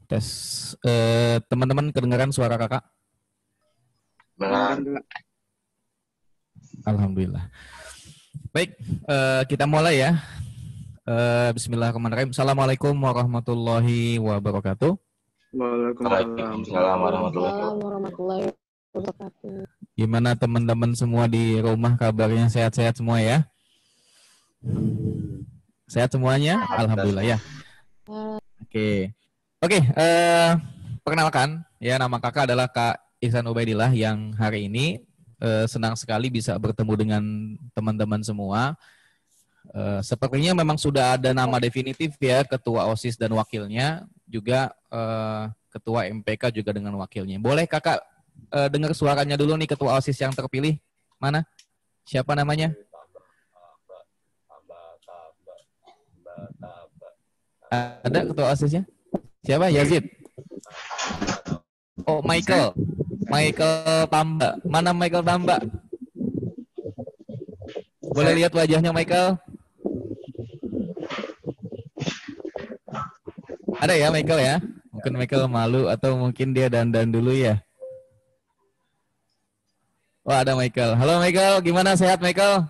Tes. Teman-teman kedengaran suara kakak? Benar. Alhamdulillah. Baik, kita mulai ya. Bismillahirrahmanirrahim. Assalamualaikum warahmatullahi wabarakatuh. Waalaikumsalam warahmatullahi wabarakatuh. Gimana teman-teman semua di rumah kabarnya, sehat-sehat semua ya? Sehat semuanya? Alhamdulillah ya. Oke. Perkenalkan, ya, nama kakak adalah Kak Ihsan Ubaidillah yang hari ini senang sekali bisa bertemu dengan teman-teman semua. Sepertinya memang sudah ada nama definitif ya, ketua OSIS dan wakilnya, juga ketua MPK juga dengan wakilnya. Boleh kakak dengar suaranya dulu nih, ketua OSIS yang terpilih? Mana? Siapa namanya? Ada ketua OSISnya? Siapa? Yazid? Oh, Michael Tamba. Mana Michael Tamba? Boleh lihat wajahnya Michael? Ada ya Michael ya? Mungkin Michael malu atau mungkin dia dandan dulu ya. Wah, ada Michael. Halo Michael, gimana, sehat Michael?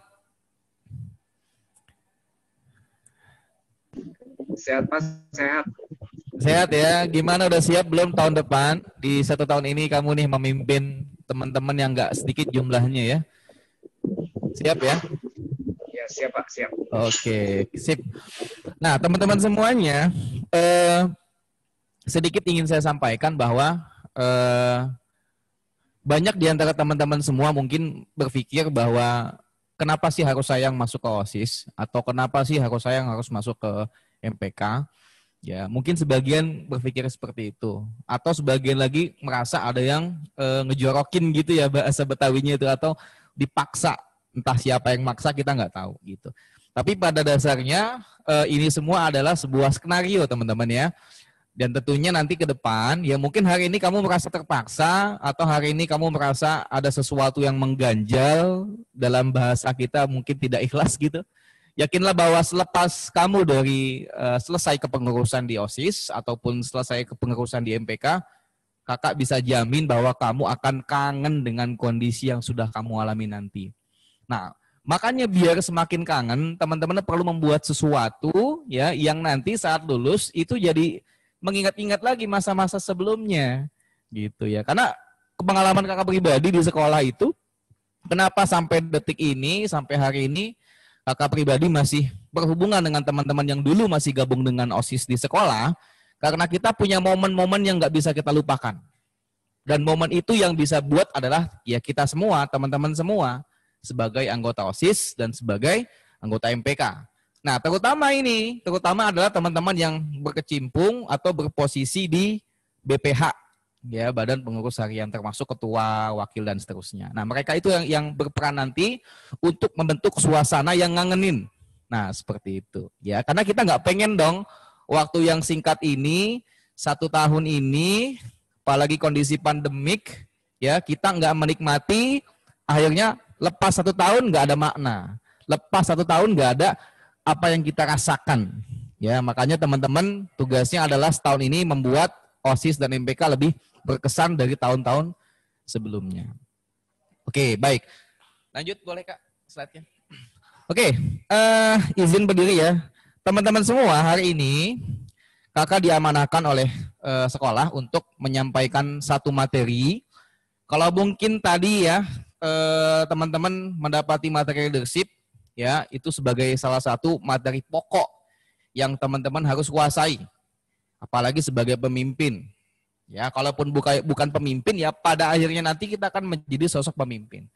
Sehat Mas, sehat. Sehat ya. Gimana, udah siap belum tahun depan? Di 1 tahun ini kamu nih memimpin teman-teman yang nggak sedikit jumlahnya ya. Siap ya? Ya, siap Pak, siap. Oke, sip. Nah, teman-teman semuanya, sedikit ingin saya sampaikan bahwa banyak di antara teman-teman semua mungkin berpikir bahwa kenapa sih harus saya yang masuk ke OSIS, atau kenapa sih saya yang harus masuk ke MPK. Ya, mungkin sebagian berpikir seperti itu, atau sebagian lagi merasa ada yang ngejorokin gitu ya, bahasa Betawinya itu, atau dipaksa. Entah siapa yang maksa, kita nggak tahu gitu. Tapi pada dasarnya ini semua adalah sebuah skenario teman-teman ya. Dan tentunya nanti ke depan, ya mungkin hari ini kamu merasa terpaksa, atau hari ini kamu merasa ada sesuatu yang mengganjal, dalam bahasa kita mungkin tidak ikhlas gitu. Yakinlah bahwa selepas kamu dari selesai kepengurusan di OSIS ataupun selesai kepengurusan di MPK, kakak bisa jamin bahwa kamu akan kangen dengan kondisi yang sudah kamu alami nanti. Nah, makanya biar semakin kangen, teman-teman perlu membuat sesuatu ya yang nanti saat lulus itu jadi mengingat-ingat lagi masa-masa sebelumnya gitu ya. Karena pengalaman kakak pribadi di sekolah itu, kenapa sampai detik ini, sampai hari ini kakak pribadi masih berhubungan dengan teman-teman yang dulu masih gabung dengan OSIS di sekolah, karena kita punya momen-momen yang nggak bisa kita lupakan. Dan momen itu yang bisa buat adalah ya kita semua, teman-teman semua, sebagai anggota OSIS dan sebagai anggota MPK. Nah, terutama adalah teman-teman yang berkecimpung atau berposisi di BPH, ya, Badan Pengurus Harian, termasuk ketua, wakil, dan seterusnya. Nah, mereka itu yang berperan nanti untuk membentuk suasana yang ngangenin. Nah, seperti itu. Ya, karena kita nggak pengen dong waktu yang singkat ini, 1 tahun ini, apalagi kondisi pandemik, ya, kita nggak menikmati, akhirnya lepas 1 tahun nggak ada makna. Lepas 1 tahun nggak ada apa yang kita rasakan. Ya, makanya teman-teman tugasnya adalah setahun ini membuat OSIS dan MPK lebih berkesan dari tahun-tahun sebelumnya. Oke, baik. Lanjut boleh Kak slide-nya. Oke, izin berdiri ya. Teman-teman semua, hari ini kakak diamanahkan oleh sekolah untuk menyampaikan satu materi. Kalau mungkin tadi ya teman-teman mendapati materi leadership, ya, itu sebagai salah satu materi pokok yang teman-teman harus kuasai. Apalagi sebagai pemimpin. Ya, kalaupun bukan pemimpin, ya pada akhirnya nanti kita akan menjadi sosok pemimpin.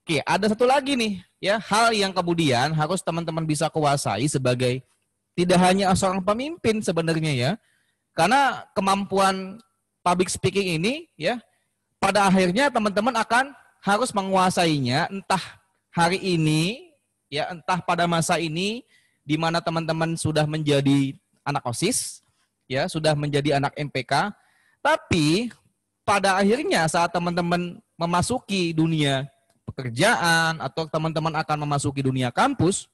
Oke, ada satu lagi nih, ya, hal yang kemudian harus teman-teman bisa kuasai sebagai tidak hanya seorang pemimpin sebenarnya ya. Karena kemampuan public speaking ini, ya, pada akhirnya teman-teman akan harus menguasainya, entah hari ini, ya, entah pada masa ini di mana teman-teman sudah menjadi anak OSIS, ya, sudah menjadi anak MPK. Tapi pada akhirnya saat teman-teman memasuki dunia pekerjaan atau teman-teman akan memasuki dunia kampus,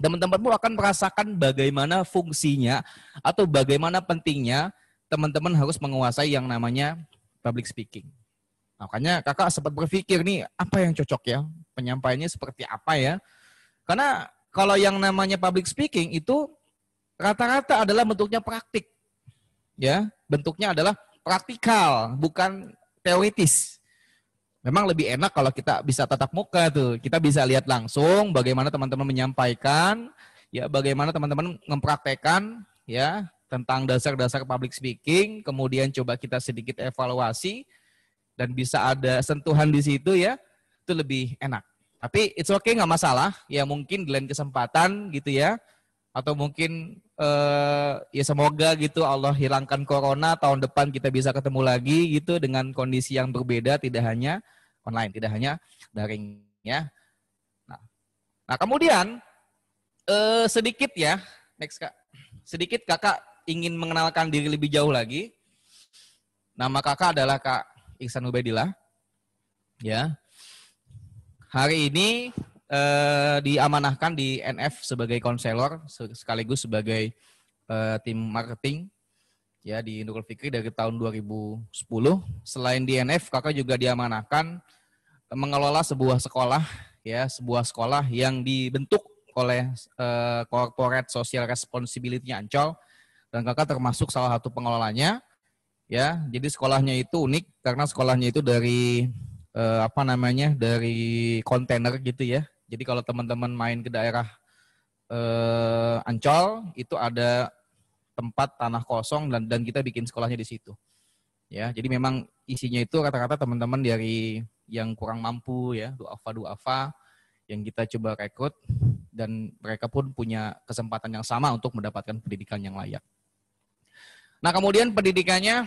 teman-teman pun akan merasakan bagaimana fungsinya atau bagaimana pentingnya teman-teman harus menguasai yang namanya public speaking. Makanya kakak sempat berpikir nih, apa yang cocok ya? Penyampaiannya seperti apa ya? Karena kalau yang namanya public speaking itu rata-rata adalah bentuknya praktik. Ya, bentuknya adalah praktikal, bukan teoritis. Memang lebih enak kalau kita bisa tatap muka tuh. Kita bisa lihat langsung bagaimana teman-teman menyampaikan, ya bagaimana teman-teman mempraktekkan ya tentang dasar-dasar public speaking, kemudian coba kita sedikit evaluasi dan bisa ada sentuhan di situ ya, itu lebih enak. Tapi it's okay, nggak masalah, ya mungkin di lain kesempatan gitu ya, atau mungkin ya semoga gitu Allah hilangkan corona, tahun depan kita bisa ketemu lagi gitu dengan kondisi yang berbeda, tidak hanya online, tidak hanya daring ya. Nah kemudian sedikit ya, next Kak, sedikit kakak ingin mengenalkan diri lebih jauh lagi. Nama kakak adalah Kak Ihsan Ubaidillah. Ya. Hari ini diamanahkan di NF sebagai konselor sekaligus sebagai tim marketing ya di Nurul Fikri dari tahun 2010. Selain di NF, kakak juga diamanahkan mengelola sebuah sekolah ya, sebuah sekolah yang dibentuk oleh Corporate Social Responsibility Ancol dan kakak termasuk salah satu pengelolanya. Ya, jadi sekolahnya itu unik karena sekolahnya itu dari dari kontainer gitu ya. Jadi kalau teman-teman main ke daerah Ancol itu ada tempat tanah kosong dan kita bikin sekolahnya di situ. Ya, jadi memang isinya itu rata-rata teman-teman dari yang kurang mampu ya, duafa yang kita coba rekrut dan mereka pun punya kesempatan yang sama untuk mendapatkan pendidikan yang layak. Nah kemudian pendidikannya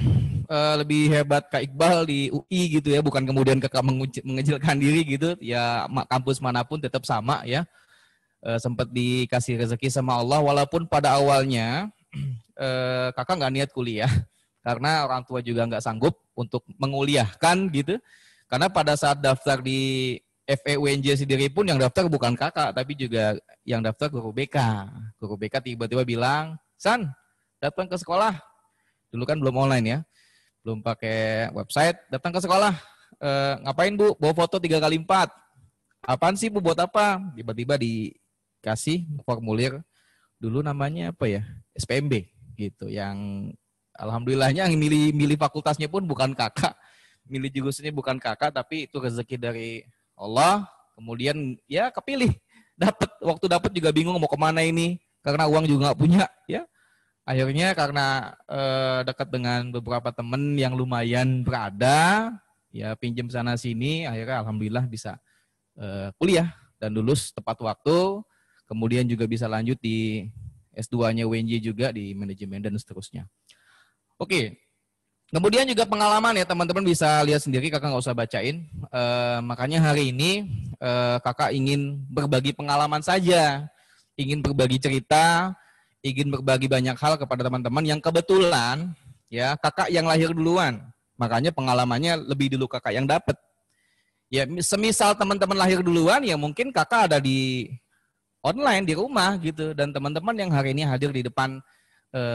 lebih hebat Kak Iqbal di UI gitu ya, bukan kemudian kakak mengecilkan diri gitu, ya kampus manapun tetap sama ya, sempat dikasih rezeki sama Allah, walaupun pada awalnya kakak nggak niat kuliah, karena orang tua juga nggak sanggup untuk menguliahkan gitu, karena pada saat daftar di FEUNJ sendiri pun yang daftar bukan kakak, tapi juga yang daftar guru BK. Guru BK tiba-tiba bilang, San, datang ke sekolah. Dulu kan belum online ya, belum pakai website, datang ke sekolah. Ngapain Bu? Bawa foto 3x4. Apaan sih Bu, buat apa? Tiba-tiba dikasih formulir, dulu namanya apa ya, SPMB gitu, yang alhamdulillahnya yang milih fakultasnya pun bukan kakak, milih jurusannya bukan kakak, tapi itu rezeki dari Allah. Kemudian ya kepilih, waktu dapat juga bingung mau kemana ini, karena uang juga nggak punya ya. Akhirnya karena dekat dengan beberapa teman yang lumayan berada, ya pinjam sana sini, akhirnya alhamdulillah bisa kuliah dan lulus tepat waktu. Kemudian juga bisa lanjut di S2-nya UNJ juga di manajemen dan seterusnya. Oke, kemudian juga pengalaman ya teman-teman bisa lihat sendiri, kakak nggak usah bacain. Makanya hari ini kakak ingin berbagi pengalaman saja, ingin berbagi cerita, ingin berbagi banyak hal kepada teman-teman yang kebetulan ya kakak yang lahir duluan, makanya pengalamannya lebih dulu kakak yang dapat. Ya semisal teman-teman lahir duluan ya mungkin kakak ada di online di rumah gitu, dan teman-teman yang hari ini hadir di depan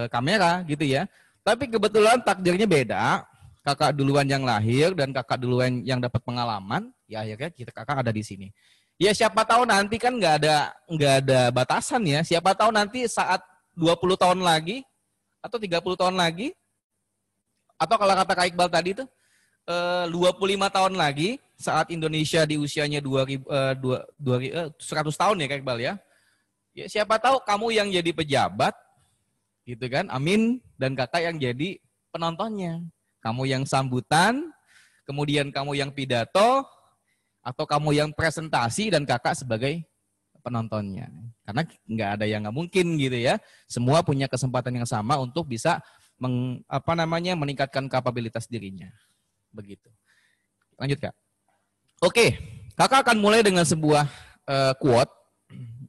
kamera gitu ya. Tapi kebetulan takdirnya beda, kakak duluan yang lahir dan kakak duluan yang dapat pengalaman, ya akhirnya kakak ada di sini. Ya siapa tahu nanti kan nggak ada batasan ya, siapa tahu nanti saat 20 tahun lagi, atau 30 tahun lagi, atau kalau kata Kak Iqbal tadi itu 25 tahun lagi, saat Indonesia di usianya 100 tahun ya Kak Iqbal ya. Ya siapa tahu kamu yang jadi pejabat, gitu kan, amin, dan kakak yang jadi penontonnya. Kamu yang sambutan, kemudian kamu yang pidato, atau kamu yang presentasi dan kakak sebagai penontonnya. Karena nggak ada yang nggak mungkin gitu ya. Semua punya kesempatan yang sama untuk bisa meningkatkan kapabilitas dirinya. Begitu. Lanjut Kak. Oke, kakak akan mulai dengan sebuah quote.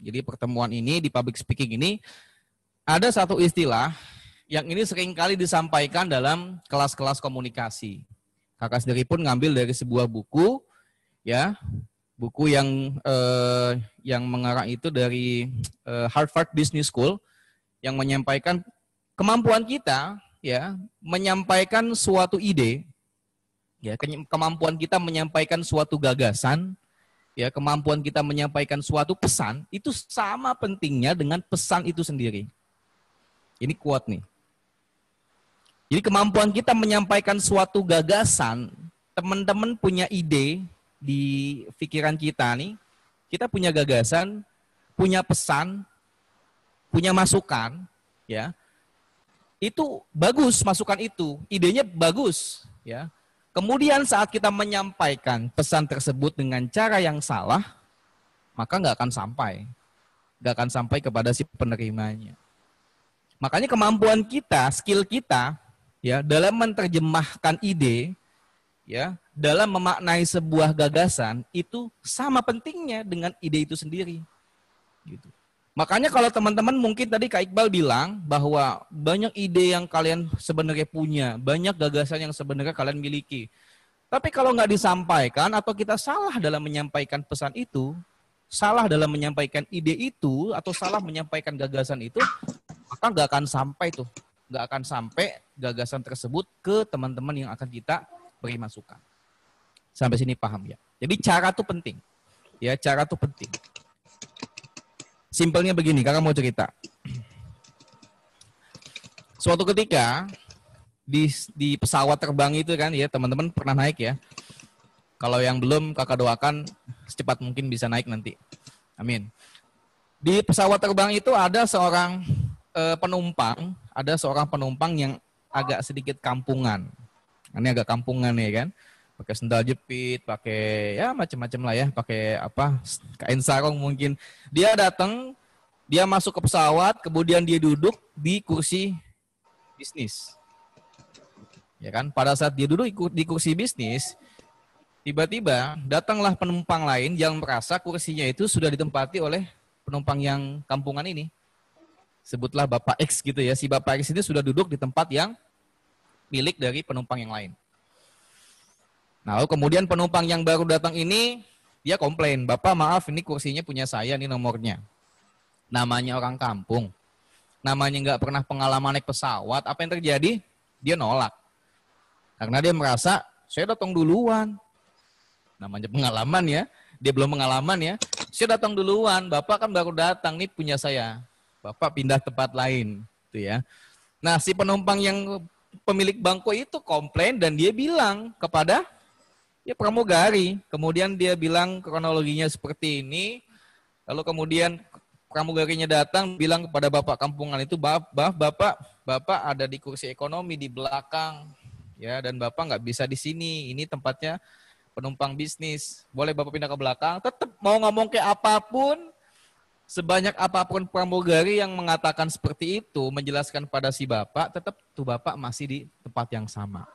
Jadi pertemuan ini di public speaking ini ada satu istilah yang ini seringkali disampaikan dalam kelas-kelas komunikasi. Kakak sendiri pun ngambil dari sebuah buku ya. Buku yang mengarang itu dari Harvard Business School yang menyampaikan kemampuan kita ya menyampaikan suatu ide, ya kemampuan kita menyampaikan suatu gagasan, ya kemampuan kita menyampaikan suatu pesan itu sama pentingnya dengan pesan itu sendiri. Ini quote nih. Jadi kemampuan kita menyampaikan suatu gagasan, teman-teman punya ide di pikiran kita nih, kita punya gagasan, punya pesan, punya masukan, ya. Itu bagus masukan itu, idenya bagus, ya. Kemudian saat kita menyampaikan pesan tersebut dengan cara yang salah, maka nggak akan sampai kepada si penerimanya. Makanya kemampuan kita, skill kita, ya dalam menerjemahkan ide, ya dalam memaknai sebuah gagasan itu sama pentingnya dengan ide itu sendiri. Gitu. Makanya kalau teman-teman mungkin tadi Kak Iqbal bilang bahwa banyak ide yang kalian sebenarnya punya, banyak gagasan yang sebenarnya kalian miliki. Tapi kalau nggak disampaikan atau kita salah dalam menyampaikan pesan itu, salah dalam menyampaikan ide itu atau salah menyampaikan gagasan itu, maka nggak akan sampai tuh. Nggak akan sampai gagasan tersebut ke teman-teman yang akan kita beri masukan. Sampai sini paham ya? Jadi cara tuh penting. Ya, cara tuh penting. Simpelnya begini, kakak mau cerita. Suatu ketika di pesawat terbang itu kan ya, teman-teman pernah naik ya. Kalau yang belum, kakak doakan secepat mungkin bisa naik nanti. Amin. Di pesawat terbang itu ada seorang penumpang yang agak sedikit kampungan. Ini agak kampungan ya kan. Pakai sendal jepit, pakai ya macam-macam lah ya, pakai apa? Kain sarung mungkin. Dia datang, dia masuk ke pesawat, kemudian dia duduk di kursi bisnis. Ya kan? Pada saat dia duduk di kursi bisnis, tiba-tiba datanglah penumpang lain yang merasa kursinya itu sudah ditempati oleh penumpang yang kampungan ini. Sebutlah Bapak X gitu ya. Si Bapak X ini sudah duduk di tempat yang milik dari penumpang yang lain. Nah, lalu kemudian penumpang yang baru datang ini, dia komplain, Bapak maaf ini kursinya punya saya, ini nomornya. Namanya orang kampung. Namanya nggak pernah pengalaman naik pesawat. Apa yang terjadi? Dia nolak. Karena dia merasa, saya datang duluan. Namanya pengalaman ya. Dia belum pengalaman ya. Saya datang duluan, Bapak kan baru datang, nih punya saya. Bapak pindah tempat lain, gitu ya. Nah, si penumpang yang pemilik bangku itu komplain dan dia bilang kepada ya pramugari. Kemudian dia bilang kronologinya seperti ini. Lalu kemudian pramugarinya datang bilang kepada bapak kampungan itu, bapak ada di kursi ekonomi di belakang, ya dan bapak nggak bisa di sini. Ini tempatnya penumpang bisnis. Boleh bapak pindah ke belakang. Tetap mau ngomong kayak apapun. Sebanyak apapun pramugari yang mengatakan seperti itu, menjelaskan pada si bapak, tetap tuh bapak masih di tempat yang sama.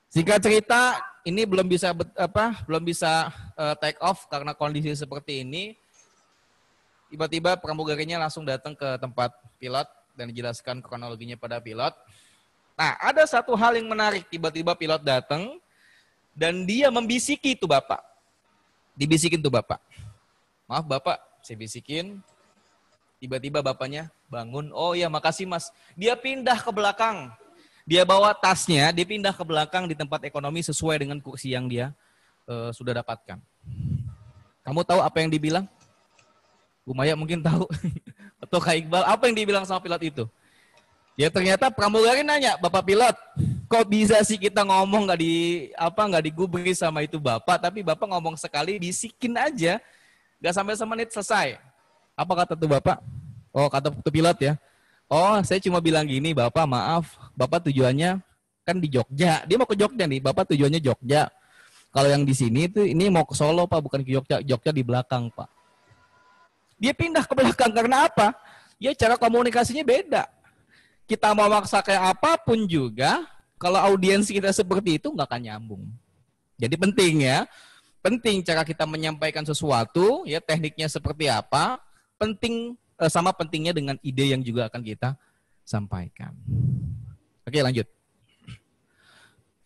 Singkat cerita, ini belum bisa take off karena kondisi seperti ini. Tiba-tiba pramugarinya langsung datang ke tempat pilot dan dijelaskan kronologinya pada pilot. Nah, ada satu hal yang menarik. Tiba-tiba pilot datang dan dia membisiki tuh bapak. Dibisikin tuh bapak. Maaf bapak, saya bisikin, tiba-tiba bapaknya bangun, oh ya makasih mas. Dia pindah ke belakang, dia bawa tasnya, dia pindah ke belakang di tempat ekonomi sesuai dengan kursi yang dia sudah dapatkan. Kamu tahu apa yang dibilang? Bu Maya mungkin tahu, atau Kak Iqbal, apa yang dibilang sama pilot itu? Ya ternyata pramugari nanya, Bapak pilot, kok bisa sih kita ngomong nggak digubris sama itu bapak, tapi bapak ngomong sekali, bisikin aja. Gak sampai semenit selesai. Apa kata tuh bapak? Oh kata tuh pilot ya. Oh saya cuma bilang gini, bapak maaf, bapak tujuannya kan di Jogja. Dia mau ke Jogja nih, bapak tujuannya Jogja. Kalau yang di sini tuh ini mau ke Solo pak, bukan ke Jogja. Jogja di belakang pak. Dia pindah ke belakang karena apa? Ya cara komunikasinya beda. Kita mau maksa kayak apapun juga, kalau audiens kita seperti itu nggak akan nyambung. Jadi penting ya. Penting cara kita menyampaikan sesuatu, ya tekniknya seperti apa, penting sama pentingnya dengan ide yang juga akan kita sampaikan. Oke, lanjut.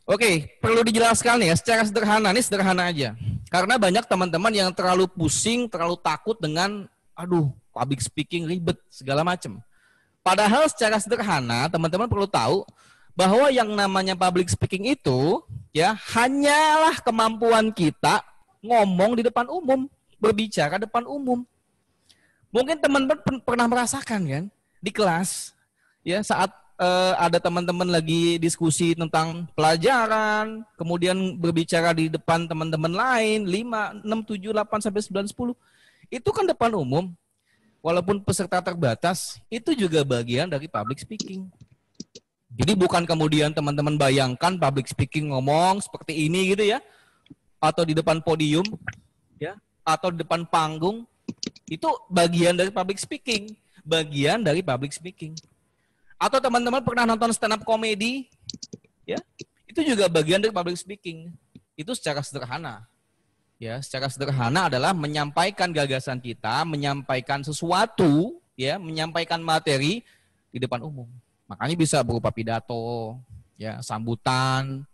Oke, perlu dijelaskan ya, secara sederhana, ini sederhana aja. Karena banyak teman-teman yang terlalu pusing, terlalu takut dengan, public speaking ribet, segala macam. Padahal secara sederhana, teman-teman perlu tahu bahwa yang namanya public speaking itu ya hanyalah kemampuan kita ngomong di depan umum, berbicara depan umum. Mungkin teman-teman pernah merasakan kan di kelas ya saat ada teman-teman lagi diskusi tentang pelajaran, kemudian berbicara di depan teman-teman lain 5, 6, 7, 8 sampai 9, 10. Itu kan depan umum. Walaupun peserta terbatas, itu juga bagian dari public speaking. Jadi bukan kemudian teman-teman bayangkan public speaking ngomong seperti ini gitu ya, atau di depan podium ya, atau di depan panggung. Itu bagian dari public speaking, bagian dari public speaking. Atau teman-teman pernah nonton stand up comedy, ya, itu juga bagian dari public speaking. Itu secara sederhana. Ya, secara sederhana adalah menyampaikan gagasan kita, menyampaikan sesuatu, ya, menyampaikan materi di depan umum. Makanya bisa berupa pidato, ya, sambutan,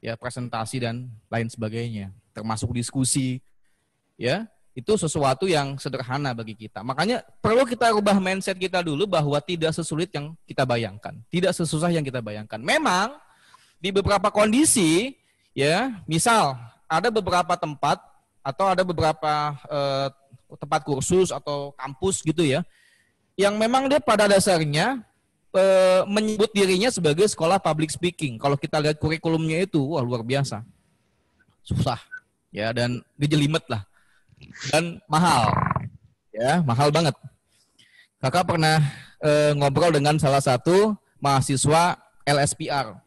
ya, presentasi dan lain sebagainya, termasuk diskusi, ya. Itu sesuatu yang sederhana bagi kita. Makanya perlu kita rubah mindset kita dulu bahwa tidak sesulit yang kita bayangkan, tidak sesusah yang kita bayangkan. Memang di beberapa kondisi, ya, misal ada beberapa tempat atau ada beberapa tempat kursus atau kampus gitu ya, yang memang dia pada dasarnya menyebut dirinya sebagai sekolah public speaking. Kalau kita lihat kurikulumnya itu, wah luar biasa, susah, ya, dan gejelimet lah. Dan mahal, ya, mahal banget. Kakak pernah ngobrol dengan salah satu mahasiswa LSPR,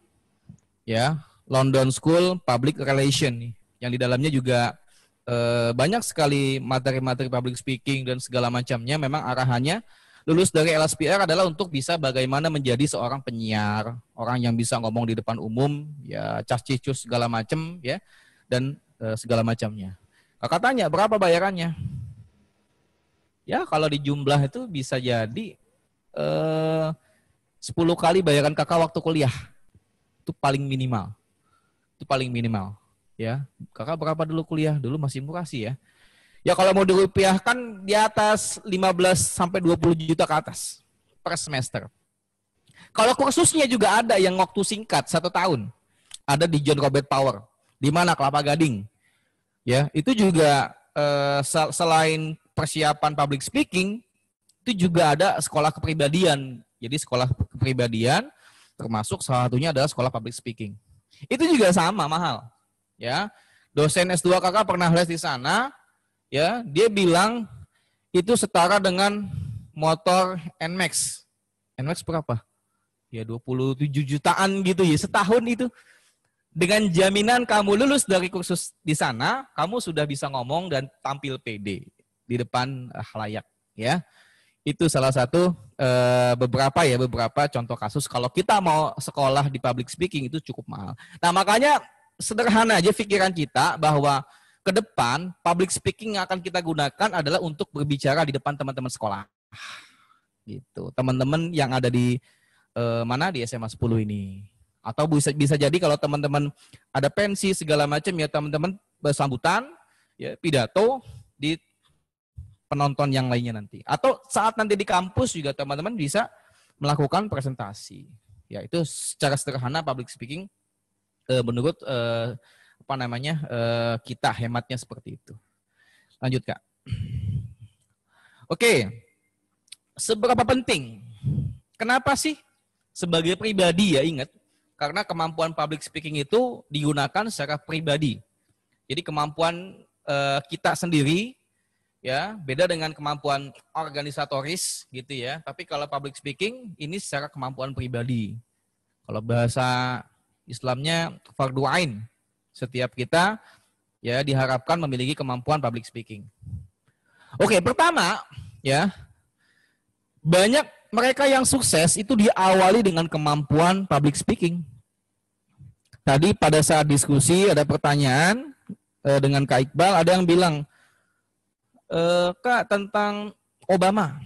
ya, London School Public Relation, yang di dalamnya juga banyak sekali materi-materi public speaking dan segala macamnya. Memang arahannya lulus dari LSPR adalah untuk bisa bagaimana menjadi seorang penyiar, orang yang bisa ngomong di depan umum, ya, cas-cicus segala macam, ya, dan segala macamnya. Kakak tanya, berapa bayarannya? Ya, kalau di jumlah itu bisa jadi 10 kali bayaran kakak waktu kuliah. Itu paling minimal. Itu paling minimal. Ya, kakak berapa dulu kuliah? Dulu masih murah sih ya. Ya kalau mau dirupiahkan di atas 15 sampai 20 juta ke atas per semester. Kalau kursusnya juga ada yang waktu singkat 1 tahun. Ada di John Robert Power. Di mana? Kelapa Gading. Ya, itu juga selain persiapan public speaking, itu juga ada sekolah kepribadian. Jadi sekolah kepribadian termasuk salah satunya adalah sekolah public speaking. Itu juga sama mahal. Ya, dosen S2 kakak pernah les di sana. Ya, dia bilang itu setara dengan motor NMAX. NMAX berapa? Ya 27 jutaan gitu ya setahun itu. Dengan jaminan kamu lulus dari kursus di sana, kamu sudah bisa ngomong dan tampil pede di depan khalayak, ya. Itu salah satu beberapa contoh kasus kalau kita mau sekolah di public speaking itu cukup mahal. Nah, makanya sederhana aja pikiran kita bahwa ke depan public speaking yang akan kita gunakan adalah untuk berbicara di depan teman-teman sekolah. Gitu. Teman-teman yang ada di mana di SMA 10 ini. Atau bisa jadi kalau teman-teman ada pensi segala macam ya teman-teman bersambutan, ya, pidato di penonton yang lainnya nanti. Atau saat nanti di kampus juga teman-teman bisa melakukan presentasi. Ya, itu secara sederhana public speaking menurut kita hematnya seperti itu. Lanjut Kak. Oke. Seberapa penting? Kenapa sih sebagai pribadi ya ingat? Karena kemampuan public speaking itu digunakan secara pribadi. Jadi kemampuan kita sendiri ya beda dengan kemampuan organisatoris gitu ya. Tapi kalau public speaking ini secara kemampuan pribadi. Kalau bahasa Islamnya fardu ain. Setiap kita ya diharapkan memiliki kemampuan public speaking. Oke, pertama ya banyak mereka yang sukses itu diawali dengan kemampuan public speaking. Tadi pada saat diskusi ada pertanyaan dengan Kak Iqbal, ada yang bilang, Kak tentang Obama.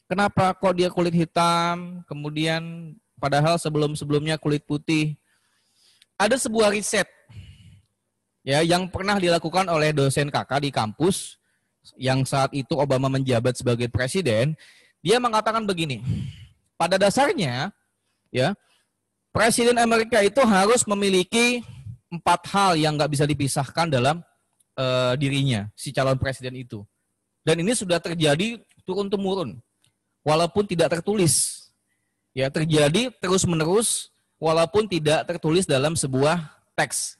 Kenapa kok dia kulit hitam, kemudian padahal sebelum-sebelumnya kulit putih. Ada sebuah riset ya yang pernah dilakukan oleh dosen kakak di kampus, yang saat itu Obama menjabat sebagai presiden. Dia mengatakan begini, pada dasarnya ya Presiden Amerika itu harus memiliki 4 hal yang nggak bisa dipisahkan dalam dirinya, si calon presiden itu. Dan ini sudah terjadi turun-temurun, walaupun tidak tertulis. Ya, terjadi terus-menerus, walaupun tidak tertulis dalam sebuah teks,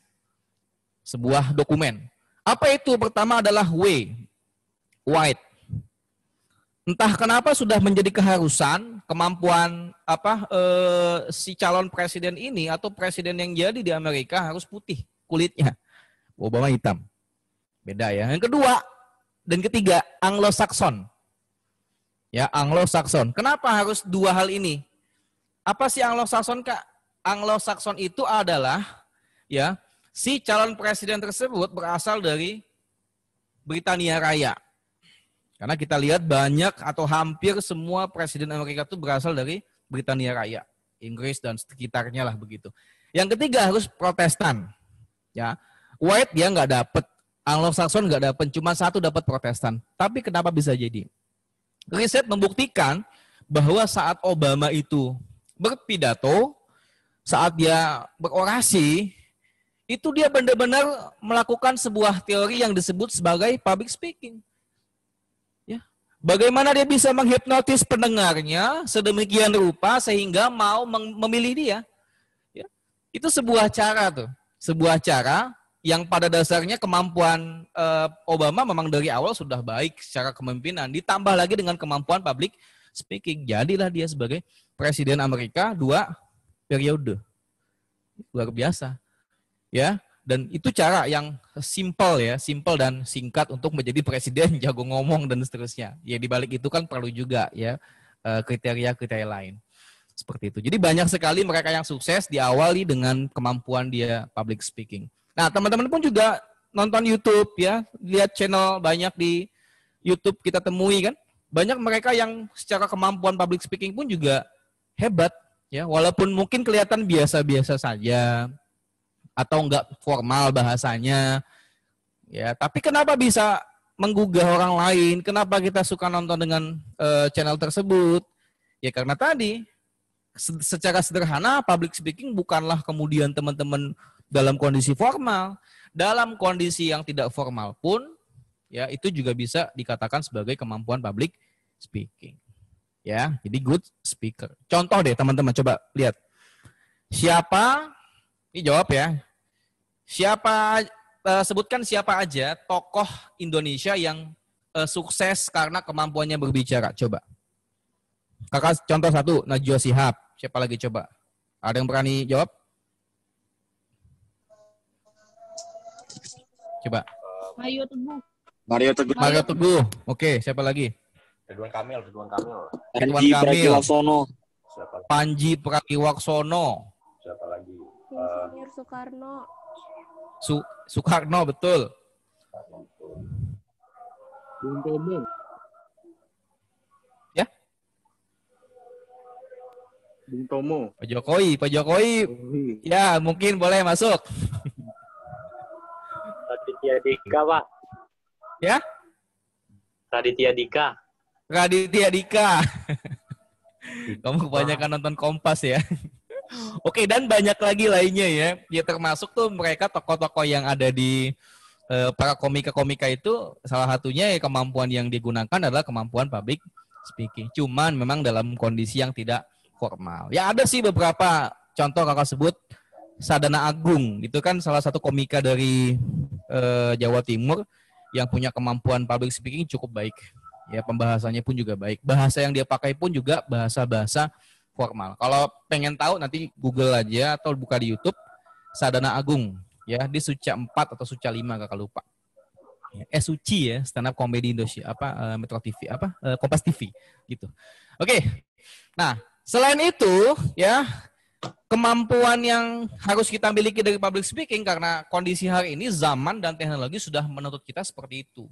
sebuah dokumen. Apa itu? Pertama adalah white. Entah kenapa sudah menjadi keharusan, kemampuan si calon presiden ini atau presiden yang jadi di Amerika harus putih kulitnya. Obama hitam. Beda ya. Yang kedua dan ketiga, Anglo-Saxon. Ya, Anglo-Saxon. Kenapa harus 2 hal ini? Apa sih Anglo-Saxon, Kak? Anglo-Saxon itu adalah ya, si calon presiden tersebut berasal dari Britania Raya. Karena kita lihat banyak atau hampir semua presiden Amerika itu berasal dari Britania Raya, Inggris dan sekitarnya lah begitu. Yang ketiga harus Protestan. Ya, white dia nggak dapet, Anglo-Saxon nggak dapet, cuma 1 dapat Protestan. Tapi kenapa bisa jadi? Riset membuktikan bahwa saat Obama itu berpidato, saat dia berorasi, itu dia benar-benar melakukan sebuah teori yang disebut sebagai public speaking. Ya. Bagaimana dia bisa menghipnotis pendengarnya sedemikian rupa sehingga mau memilih dia. Ya. Itu sebuah cara tuh. Sebuah cara yang pada dasarnya kemampuan Obama memang dari awal sudah baik secara kepemimpinan. Ditambah lagi dengan kemampuan public speaking. Jadilah dia sebagai Presiden Amerika 2 periode. Luar biasa. Ya, dan itu cara yang simple ya, simple dan singkat untuk menjadi presiden, jago ngomong dan seterusnya. Ya di balik itu kan perlu juga ya kriteria-kriteria lain. Seperti itu. Jadi banyak sekali mereka yang sukses diawali dengan kemampuan dia public speaking. Nah, teman-teman pun juga nonton YouTube ya, lihat channel banyak di YouTube kita temui kan. Banyak mereka yang secara kemampuan public speaking pun juga hebat ya, walaupun mungkin kelihatan biasa-biasa saja atau enggak formal bahasanya. Ya, tapi kenapa bisa menggugah orang lain? Kenapa kita suka nonton dengan channel tersebut? Ya karena tadi secara sederhana public speaking bukanlah kemudian teman-teman dalam kondisi formal, dalam kondisi yang tidak formal pun ya itu juga bisa dikatakan sebagai kemampuan public speaking. Ya, jadi good speaker. Contoh deh teman-teman, coba lihat. Siapa, ini jawab ya. Sebutkan siapa aja tokoh Indonesia yang sukses karena kemampuannya berbicara. Coba. Kakak contoh 1, Najwa Shihab. Siapa lagi coba? Ada yang berani jawab? Coba. Mario Teguh. Mario Teguh. Oke, siapa lagi? Ridwan Kamil. Panji Pragiwaksono. Panji Pragiwaksono. Siapa lagi? Insinyur Soekarno. Soekarno, betul. Bung Tomo. Ya? Bung Tomo. Pak Jokowi. Ya, mungkin boleh masuk. Raditya Dika, Pak. Ya? Raditya Dika. Kamu kebanyakan nonton Kompas ya. Oke, dan banyak lagi lainnya ya. Ya termasuk tuh mereka tokoh-tokoh yang ada di para komika-komika itu, salah satunya ya, kemampuan yang digunakan adalah kemampuan public speaking. Cuman memang dalam kondisi yang tidak formal. Ya ada sih beberapa contoh kakak sebut. Sadana Agung, itu kan salah satu komika dari Jawa Timur yang punya kemampuan public speaking cukup baik. Ya pembahasannya pun juga baik. Bahasa yang dia pakai pun juga bahasa-bahasa formal. Kalau pengen tahu nanti Google aja atau buka di YouTube Sadana Agung ya, di Suca 4 atau Suca 5 kakak lupa. Suci ya, stand up comedy Indonesia Metro TV Kompas TV gitu. Oke. Nah, selain itu ya kemampuan yang harus kita miliki dari public speaking karena kondisi hari ini zaman dan teknologi sudah menuntut kita seperti itu.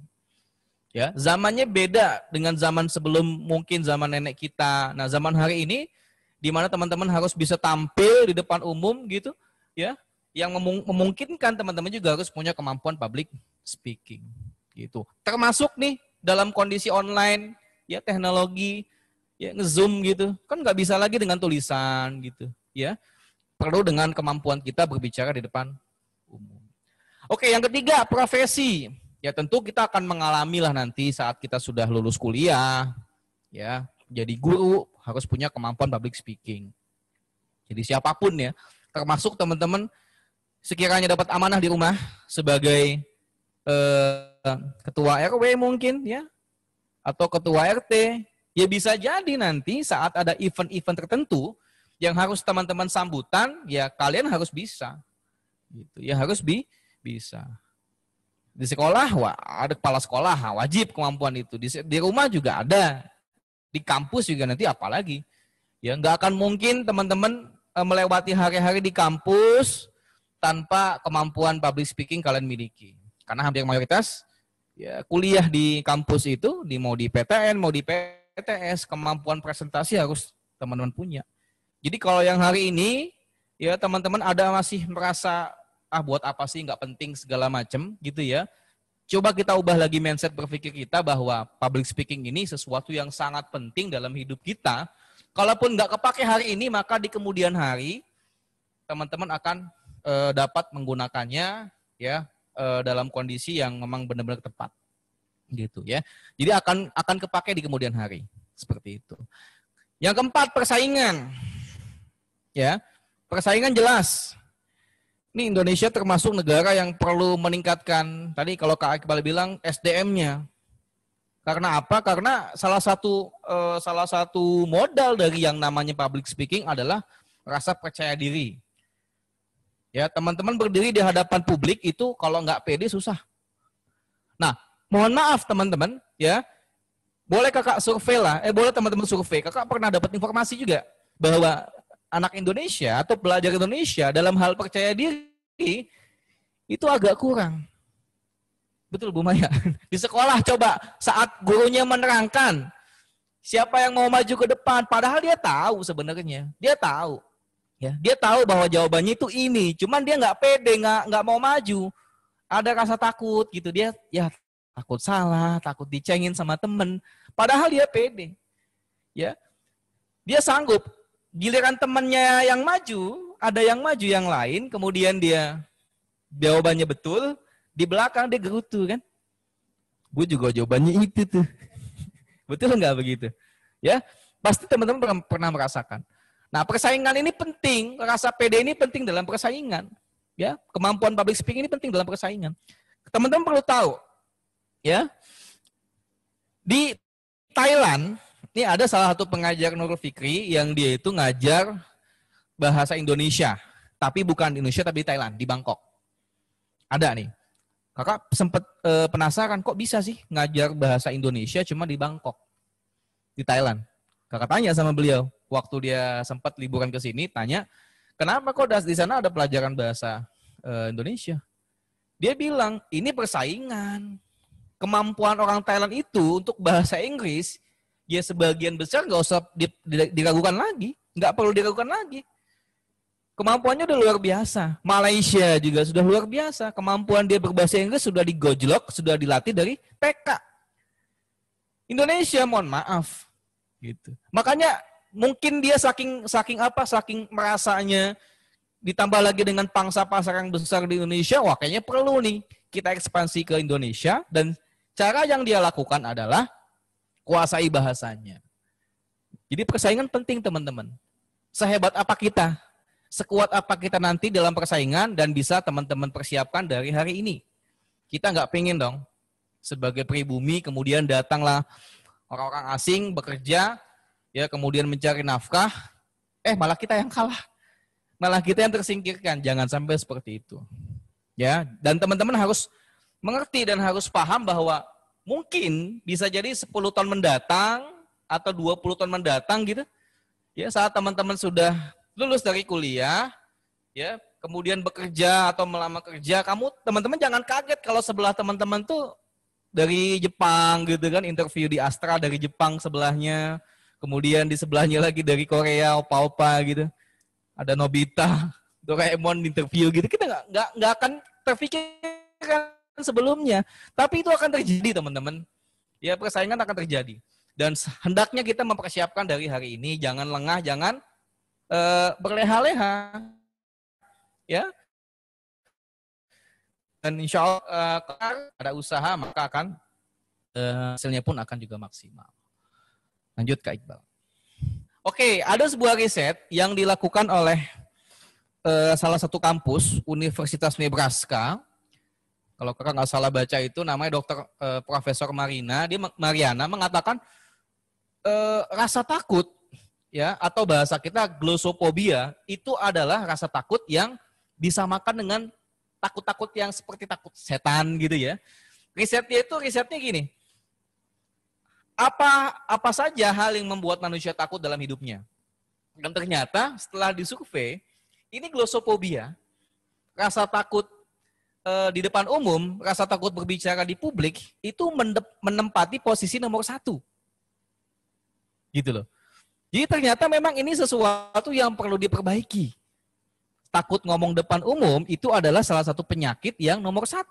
Ya, zamannya beda dengan zaman sebelum mungkin zaman nenek kita. Nah, zaman hari ini di mana teman-teman harus bisa tampil di depan umum gitu, ya. Yang memungkinkan teman-teman juga harus punya kemampuan public speaking gitu. Termasuk nih dalam kondisi online, ya teknologi, ya nge-zoom gitu. Kan nggak bisa lagi dengan tulisan gitu, ya. perlu dengan kemampuan kita berbicara di depan umum. Oke, yang ketiga, profesi. Ya tentu kita akan mengalami lah nanti saat kita sudah lulus kuliah, ya jadi guru harus punya kemampuan public speaking. Jadi siapapun ya, termasuk teman-teman sekiranya dapat amanah di rumah sebagai ketua RW mungkin ya, atau ketua RT, ya bisa jadi nanti saat ada event-event tertentu yang harus teman-teman sambutan, ya kalian harus bisa. Gitu. Ya harus bisa. Di sekolah, ada kepala sekolah, wajib kemampuan itu. Di rumah juga ada. Di kampus juga nanti apalagi. Ya nggak akan mungkin teman-teman melewati hari-hari di kampus tanpa kemampuan public speaking kalian miliki. Karena hampir mayoritas ya kuliah di kampus itu, mau di PTN, mau di PTS, kemampuan presentasi harus teman-teman punya. Jadi kalau yang hari ini, ya teman-teman ada masih merasa, buat apa sih, nggak penting segala macam gitu ya. Coba kita ubah lagi mindset berpikir kita bahwa public speaking ini sesuatu yang sangat penting dalam hidup kita. Kalaupun nggak kepake hari ini, maka di kemudian hari teman-teman akan dapat menggunakannya ya dalam kondisi yang memang benar-benar tepat, gitu ya. Jadi akan kepake di kemudian hari seperti itu. Yang keempat, persaingan, ya persaingan jelas. Ini Indonesia termasuk negara yang perlu meningkatkan, tadi kalau Kak Iqbal bilang SDM-nya. Karena apa? Karena salah satu modal dari yang namanya public speaking adalah rasa percaya diri. Ya, teman-teman berdiri di hadapan publik itu kalau nggak pede susah. Nah, mohon maaf teman-teman, ya. Boleh Kakak survei lah, boleh teman-teman survei. Kakak pernah dapat informasi juga bahwa anak Indonesia atau pelajar Indonesia dalam hal percaya diri itu agak kurang. Betul Bu Maya? Di sekolah coba saat gurunya menerangkan siapa yang mau maju ke depan, padahal dia tahu sebenarnya. Dia tahu. Ya, dia tahu bahwa jawabannya itu ini, cuman dia nggak pede, nggak mau maju. Ada rasa takut gitu, dia ya takut salah, takut dicengin sama temen. Padahal dia pede. Ya. Dia sanggup. Giliran temannya yang maju, ada yang maju yang lain, kemudian dia jawabannya betul, di belakang dia gerutu kan. Gue juga jawabannya itu tuh. Betul nggak begitu? Ya, pasti teman-teman pernah merasakan. Nah, persaingan ini penting, rasa pede ini penting dalam persaingan. Ya, kemampuan public speaking ini penting dalam persaingan. Teman-teman perlu tahu, ya, di Thailand, ini ada salah satu pengajar Nurul Fikri yang dia itu ngajar bahasa Indonesia, tapi bukan di Indonesia, tapi di Thailand, di Bangkok. Ada nih. Kakak sempat penasaran, kok bisa sih ngajar bahasa Indonesia cuma di Bangkok, di Thailand. Kakak tanya sama beliau, waktu dia sempat liburan ke sini, tanya, kenapa kok di sana ada pelajaran bahasa Indonesia? Dia bilang, ini persaingan. Kemampuan orang Thailand itu untuk bahasa Inggris, ya sebagian besar nggak usah diragukan lagi, nggak perlu diragukan lagi. Kemampuannya udah luar biasa. Malaysia juga sudah luar biasa. Kemampuan dia berbahasa Inggris sudah digojlok, sudah dilatih dari TK. Indonesia, mohon maaf, gitu. Makanya mungkin dia saking merasanya, ditambah lagi dengan pangsa pasar yang besar di Indonesia, wah kayaknya perlu nih kita ekspansi ke Indonesia, dan cara yang dia lakukan adalah kuasai bahasanya. Jadi persaingan penting teman-teman. Sehebat apa kita? Sekuat apa kita nanti dalam persaingan dan bisa teman-teman persiapkan dari hari ini. Kita nggak pengen dong sebagai pribumi kemudian datanglah orang-orang asing bekerja, ya kemudian mencari nafkah, malah kita yang kalah. Malah kita yang tersingkirkan. Jangan sampai seperti itu. Ya, dan teman-teman harus mengerti dan harus paham bahwa mungkin bisa jadi 10 tahun mendatang atau 20 tahun mendatang gitu. Ya, saat teman-teman sudah lulus dari kuliah, ya, kemudian bekerja atau melamar kerja, teman-teman jangan kaget kalau sebelah teman-teman tuh dari Jepang gitu kan, interview di Astra dari Jepang sebelahnya, kemudian di sebelahnya lagi dari Korea, opa-opa gitu. Ada Nobita, Doraemon interview gitu, kita nggak akan terpikirkan sebelumnya, tapi itu akan terjadi teman-teman. Ya, persaingan akan terjadi. Dan hendaknya kita mempersiapkan dari hari ini, jangan lengah, jangan berleha-leha. ya. Dan insya Allah ada usaha maka akan hasilnya pun akan juga maksimal. Lanjut Kak Iqbal. Oke, ada sebuah riset yang dilakukan oleh salah satu kampus Universitas Nebraska. Kalau kakak nggak salah baca itu namanya Profesor Mariana mengatakan rasa takut ya atau bahasa kita glossophobia itu adalah rasa takut yang disamakan dengan takut-takut yang seperti takut setan gitu ya. Risetnya gini. Apa saja hal yang membuat manusia takut dalam hidupnya? Dan ternyata setelah disurvei, ini glossophobia, rasa takut di depan umum, rasa takut berbicara di publik, itu menempati posisi nomor 1. Gitu loh. Jadi ternyata memang ini sesuatu yang perlu diperbaiki. Takut ngomong depan umum itu adalah salah satu penyakit yang nomor 1.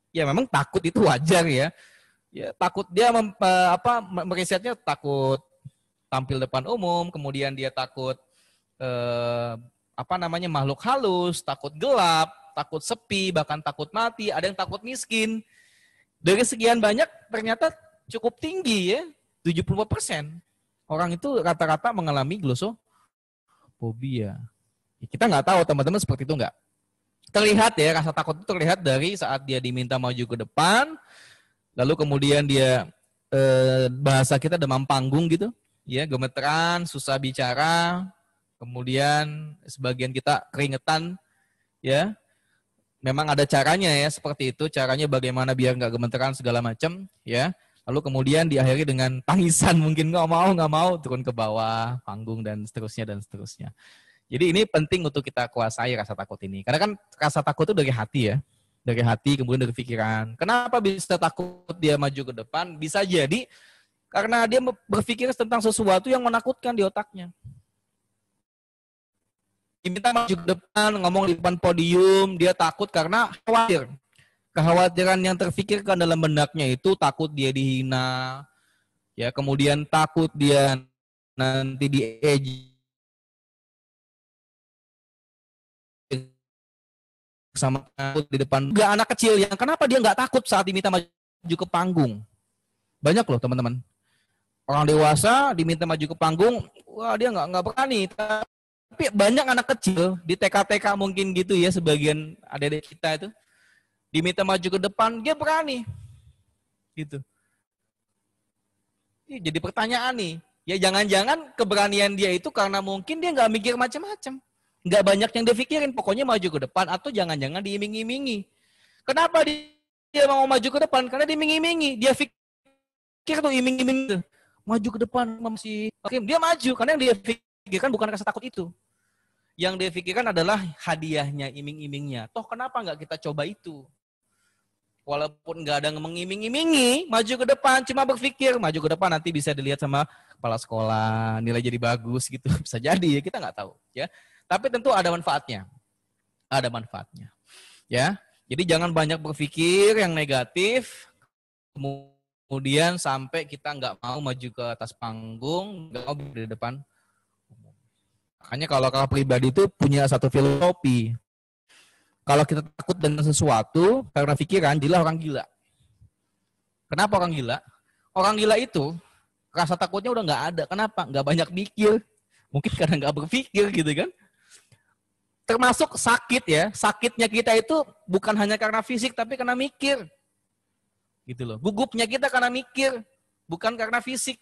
Ya memang takut itu wajar ya. Ya, takut dia merisetnya takut tampil depan umum, kemudian dia takut makhluk halus, takut gelap, takut sepi, bahkan takut mati, ada yang takut miskin. Dari sekian banyak ternyata cukup tinggi ya, 75%. Orang itu rata-rata mengalami glossophobia. Kita nggak tahu teman-teman seperti itu nggak. Terlihat ya, rasa takut itu terlihat dari saat dia diminta maju ke depan, lalu kemudian dia bahasa kita demam panggung gitu, ya gemeteran, susah bicara, kemudian sebagian kita keringetan, ya. Memang ada caranya ya seperti itu, caranya bagaimana biar nggak gemeteran segala macam, ya. Lalu kemudian diakhiri dengan tangisan, mungkin nggak mau turun ke bawah panggung dan seterusnya. Jadi ini penting untuk kita kuasai rasa takut ini, karena kan rasa takut itu dari hati ya. Dari hati, kemudian dari pikiran. Kenapa bisa takut dia maju ke depan? Bisa jadi karena dia berpikir tentang sesuatu yang menakutkan di otaknya. Diminta maju ke depan, ngomong di depan podium, dia takut karena khawatir. Kekhawatiran yang terfikirkan dalam benaknya itu takut dia dihina, ya kemudian takut dia nanti diejek sama di depan anak kecil yang kenapa dia nggak takut saat diminta maju ke panggung. Banyak loh teman-teman. Orang dewasa diminta maju ke panggung, wah dia nggak berani. Tapi banyak anak kecil di TK-TK mungkin gitu ya, sebagian adik-adik kita itu diminta maju ke depan, dia berani. Gitu. Ini jadi pertanyaan nih, ya jangan-jangan keberanian dia itu karena mungkin dia nggak mikir macam-macam. Nggak banyak yang dia pikirin, pokoknya maju ke depan atau jangan-jangan diiming-imingi. Kenapa dia mau maju ke depan? Karena diiming-imingi. Dia pikir tuh iming-iming tuh. Maju ke depan masih oke, dia maju karena yang dia pikirkan bukan rasa takut itu. Yang dia pikirkan adalah hadiahnya, iming-imingnya. Toh kenapa nggak kita coba itu? Walaupun nggak ada mengiming-imingi, maju ke depan, cuma berpikir maju ke depan nanti bisa dilihat sama kepala sekolah, nilai jadi bagus gitu. Bisa jadi ya, kita nggak tahu ya. Tapi tentu ada manfaatnya. Ada manfaatnya. Ya. Jadi jangan banyak berpikir yang negatif, kemudian sampai kita nggak mau maju ke atas panggung, nggak mau di depan. Makanya kalau kakak pribadi itu punya satu filosofi. Kalau kita takut dengan sesuatu karena pikiran, jadilah orang gila. Kenapa orang gila? Orang gila itu rasa takutnya udah nggak ada. Kenapa? Nggak banyak mikir. Mungkin karena nggak berpikir gitu kan. Termasuk sakit ya. Sakitnya kita itu bukan hanya karena fisik tapi karena mikir. Gitu loh. Gugupnya kita karena mikir, bukan karena fisik.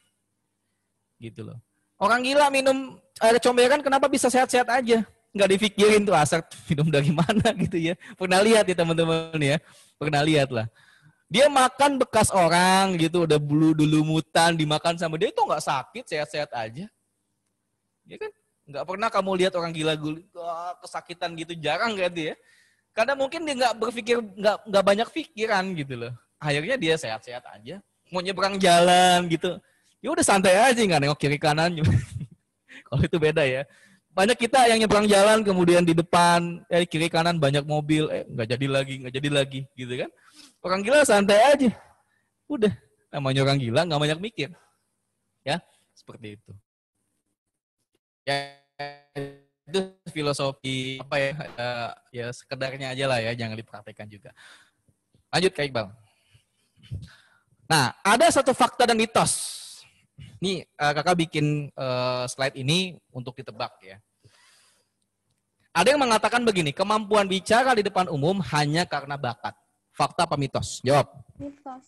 Gitu loh. Orang gila minum air comberan kenapa bisa sehat-sehat aja? Nggak dipikirin tuh asal minum dari mana gitu ya. Pernah lihat ya teman-teman ya. Pernah lihat lah. Dia makan bekas orang gitu, udah dulu-mutan dimakan sama dia itu nggak sakit, sehat-sehat aja. Ya kan? Nggak pernah kamu lihat orang gila kesakitan gitu, jarang kan dia. Karena mungkin dia nggak berpikir, nggak banyak pikiran gitu loh. Akhirnya dia sehat-sehat aja. Mau nyebrang jalan gitu, ya udah santai aja, nggak nengok kiri kanan. Kalau itu beda ya. Banyak kita yang nyebrang jalan, kemudian di depan, kiri kanan banyak mobil, nggak jadi lagi, gitu kan. Orang gila santai aja. Udah, namanya orang gila nggak banyak mikir. Ya, seperti itu. Ya, itu filosofi apa ya? Ya sekedarnya aja lah ya, jangan dipraktekkan juga. Lanjut Kak Iqbal. Nah, ada satu fakta dan mitos. Nih kakak bikin slide ini untuk ditebak ya. Ada yang mengatakan begini, kemampuan bicara di depan umum hanya karena bakat. Fakta apa mitos? Jawab. Mitos.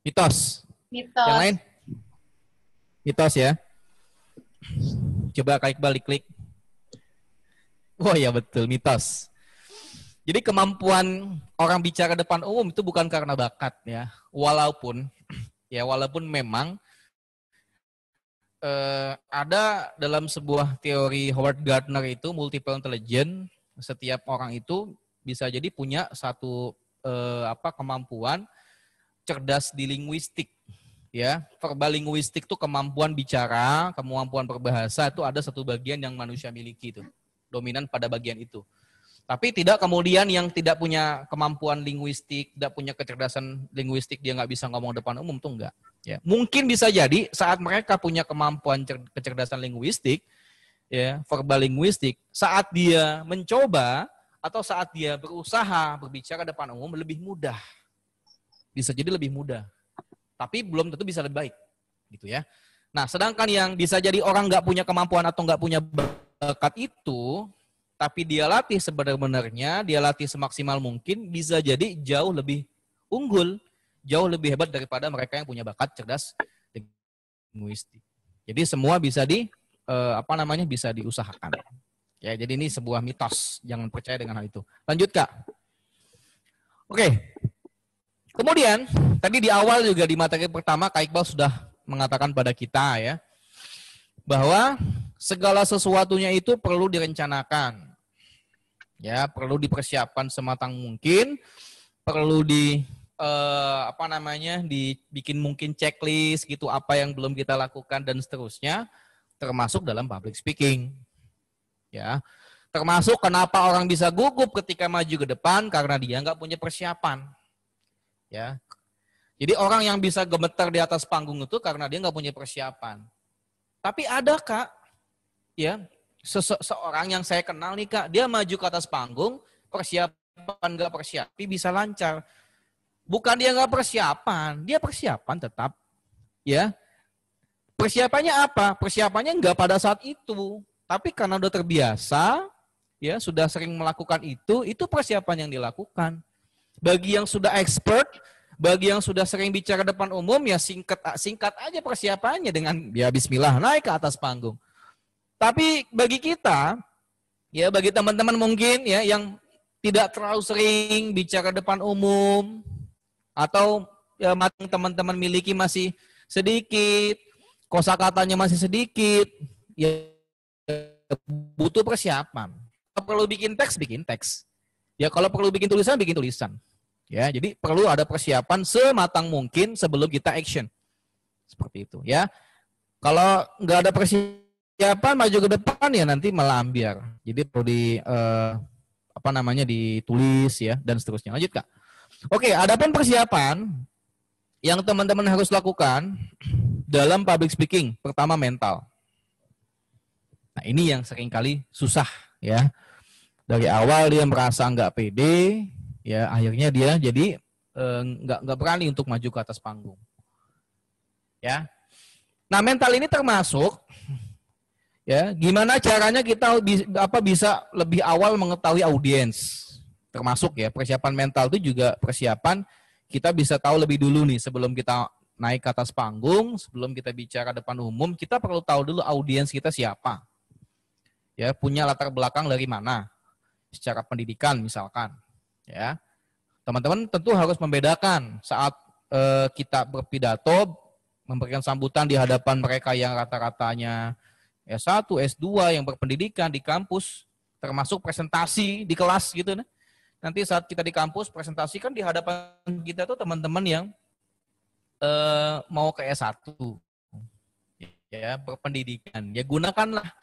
Mitos. Mitos. Yang lain? Mitos ya. Coba Kak Iqbal diklik. Oh iya betul, mitos. Jadi kemampuan orang bicara depan umum itu bukan karena bakat ya. Walaupun memang ada dalam sebuah teori Howard Gardner itu multiple intelligence, setiap orang itu bisa jadi punya satu kemampuan cerdas di linguistik ya. Verbal linguistik itu kemampuan bicara, kemampuan berbahasa itu ada satu bagian yang manusia miliki itu. Dominan pada bagian itu. Tapi tidak kemudian yang tidak punya kemampuan linguistik, tidak punya kecerdasan linguistik, dia nggak bisa ngomong depan umum, tuh enggak. Ya. Mungkin bisa jadi saat mereka punya kemampuan kecerdasan linguistik, ya, verbal linguistik, saat dia mencoba atau saat dia berusaha berbicara depan umum lebih mudah. Bisa jadi lebih mudah. Tapi belum tentu bisa lebih baik. Gitu ya. Nah, sedangkan yang bisa jadi orang nggak punya kemampuan atau nggak punya bakat itu, tapi dia latih sebenarnya, dia latih semaksimal mungkin, bisa jadi jauh lebih unggul, jauh lebih hebat daripada mereka yang punya bakat cerdas linguistik. Jadi semua bisa bisa diusahakan. Ya, jadi ini sebuah mitos, jangan percaya dengan hal itu. Lanjut Kak. Oke. Kemudian tadi di awal juga di materi pertama Kak Iqbal sudah mengatakan pada kita ya, bahwa segala sesuatunya itu perlu direncanakan. Ya, perlu dipersiapkan sematang mungkin, perlu dibikin mungkin checklist gitu apa yang belum kita lakukan dan seterusnya, termasuk dalam public speaking. Ya. Termasuk kenapa orang bisa gugup ketika maju ke depan karena dia nggak punya persiapan. Ya. Jadi orang yang bisa gemetar di atas panggung itu karena dia nggak punya persiapan. Tapi ada Kak, ya, seorang yang saya kenal nih Kak, dia maju ke atas panggung, persiapan nggak persiapi bisa lancar. Bukan dia nggak persiapan, dia persiapan tetap. Ya, persiapannya apa? Persiapannya nggak pada saat itu, tapi karena udah terbiasa, ya sudah sering melakukan itu persiapan yang dilakukan. Bagi yang sudah expert, bagi yang sudah sering bicara depan umum, ya singkat aja persiapannya dengan ya bismillah naik ke atas panggung. Tapi bagi kita, ya bagi teman-teman mungkin ya yang tidak terlalu sering bicara depan umum atau ya teman-teman miliki masih sedikit, kosakatanya masih sedikit, ya butuh persiapan. Kalau perlu bikin teks. Ya kalau perlu bikin tulisan. Ya, jadi perlu ada persiapan sematang mungkin sebelum kita action. Seperti itu ya. Kalau nggak ada persiapan maju ke depan ya nanti malah ambiar. Jadi perlu ditulis ya dan seterusnya. Lanjut Kak. Oke, adapun persiapan yang teman-teman harus lakukan dalam public speaking, pertama mental. Nah, ini yang seringkali susah ya. Dari awal dia merasa nggak pede, ya akhirnya dia jadi nggak berani untuk maju ke atas panggung. Ya. Nah, mental ini termasuk ya gimana caranya kita bisa lebih awal mengetahui audiens. Termasuk ya persiapan mental itu juga persiapan kita bisa tahu lebih dulu nih sebelum kita naik ke atas panggung, sebelum kita bicara depan umum, kita perlu tahu dulu audiens kita siapa. Ya, punya latar belakang dari mana? Secara pendidikan misalkan, ya. Teman-teman tentu harus membedakan saat kita berpidato, memberikan sambutan di hadapan mereka yang rata-ratanya S1, S2 yang berpendidikan di kampus, termasuk presentasi di kelas gitu. Nanti saat kita di kampus presentasi kan di hadapan kita tuh teman-teman yang mau ke S1, ya berpendidikan. Ya gunakanlah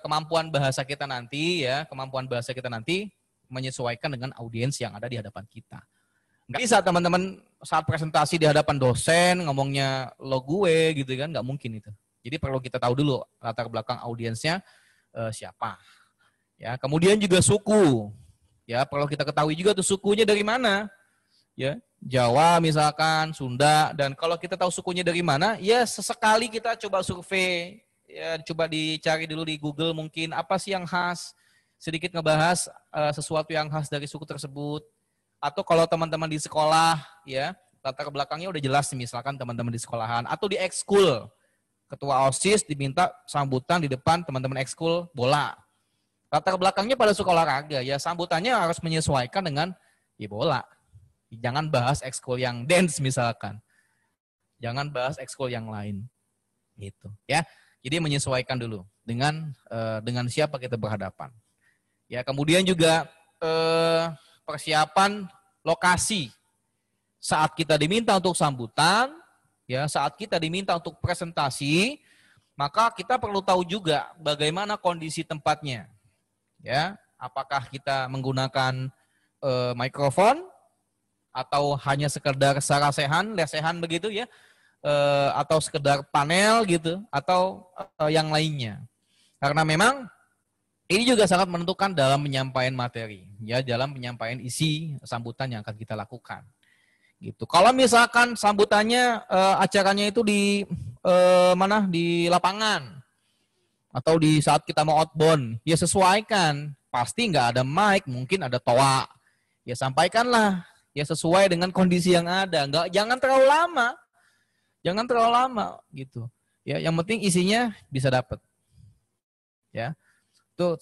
kemampuan bahasa kita nanti menyesuaikan dengan audiens yang ada di hadapan kita. Nggak bisa teman-teman saat presentasi di hadapan dosen ngomongnya lo gue gitu kan, nggak mungkin itu. Jadi perlu kita tahu dulu latar belakang audiensnya siapa. Ya, kemudian juga suku. Ya, perlu kita ketahui juga tuh sukunya dari mana. Ya, Jawa misalkan, Sunda, dan kalau kita tahu sukunya dari mana, ya sesekali kita coba survei, ya coba dicari dulu di Google mungkin apa sih yang khas, sedikit ngebahas sesuatu yang khas dari suku tersebut. Atau kalau teman-teman di sekolah, ya latar belakangnya udah jelas nih, misalkan teman-teman di sekolahan atau di ekskul, ketua OSIS diminta sambutan di depan teman-teman ekskul bola. Latar belakangnya pada suka olahraga, ya sambutannya harus menyesuaikan dengan ya bola. Jangan bahas ekskul yang dance misalkan. Jangan bahas ekskul yang lain. Gitu, ya. Jadi menyesuaikan dulu dengan siapa kita berhadapan. Ya, kemudian juga persiapan lokasi. Saat kita diminta untuk sambutan, ya, saat kita diminta untuk presentasi, maka kita perlu tahu juga bagaimana kondisi tempatnya. Ya, apakah kita menggunakan mikrofon atau hanya sekedar sarasehan, lesehan begitu ya, atau sekedar panel gitu, atau yang lainnya. Karena memang ini juga sangat menentukan dalam penyampaian materi, ya, dalam penyampaian isi sambutan yang akan kita lakukan. Gitu. Kalau misalkan sambutannya acaranya itu di di lapangan atau di saat kita mau outbound, ya sesuaikan. Pasti nggak ada mic, mungkin ada toa. Ya sampaikanlah ya sesuai dengan kondisi yang ada. Jangan terlalu lama. Jangan terlalu lama gitu. Ya, yang penting isinya bisa dapat. Ya. Tuh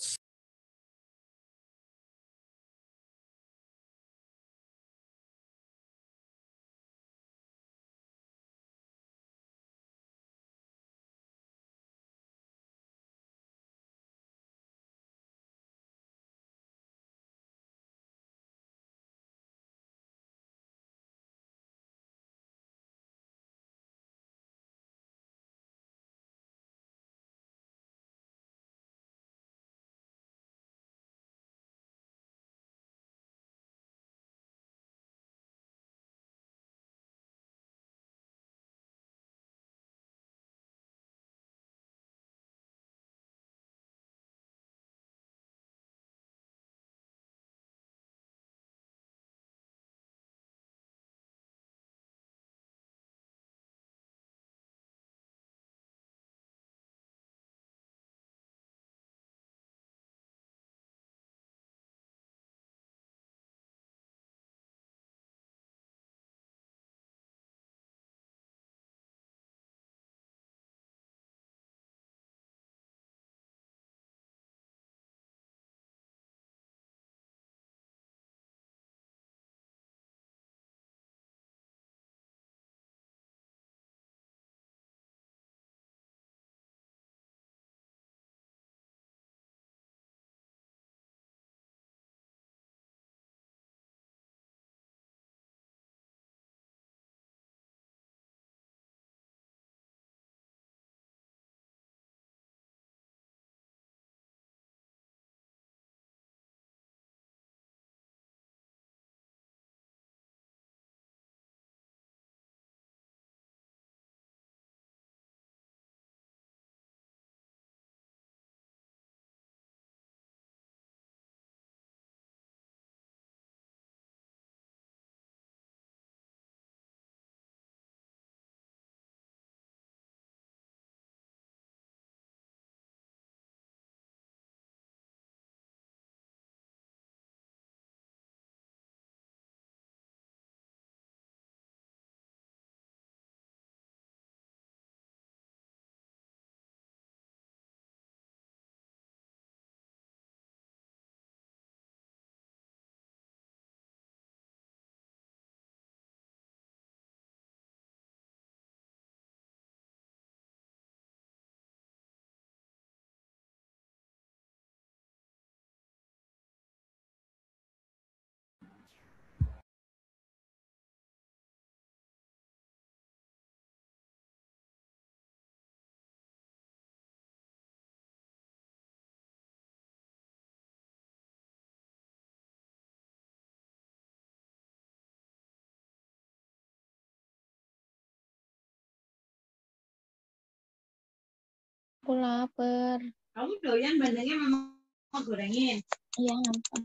Aku lapar. Kamu doyan bandengnya memang mau gorengin? Iya, ngapa?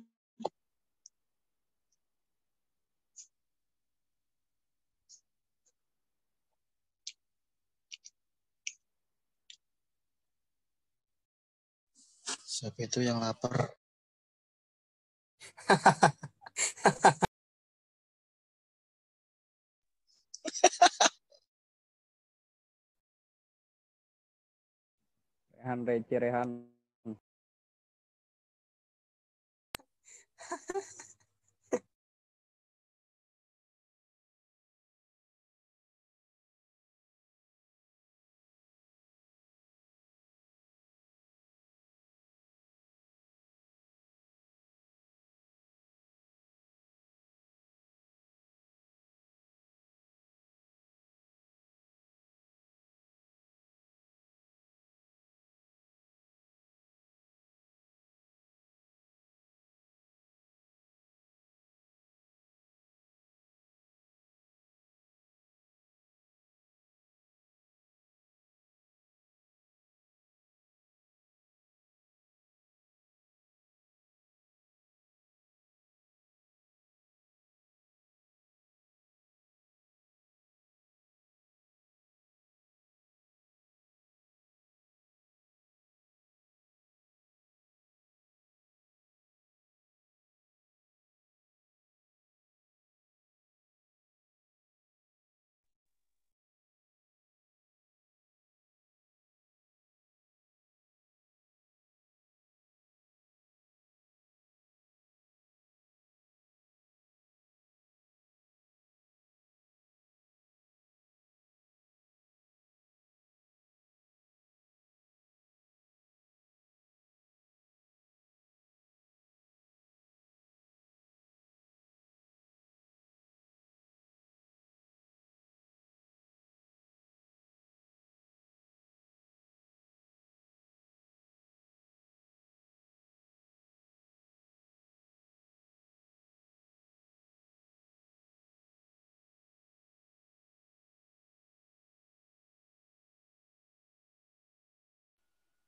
Siapa itu yang lapar? Rehan Reci Rehan.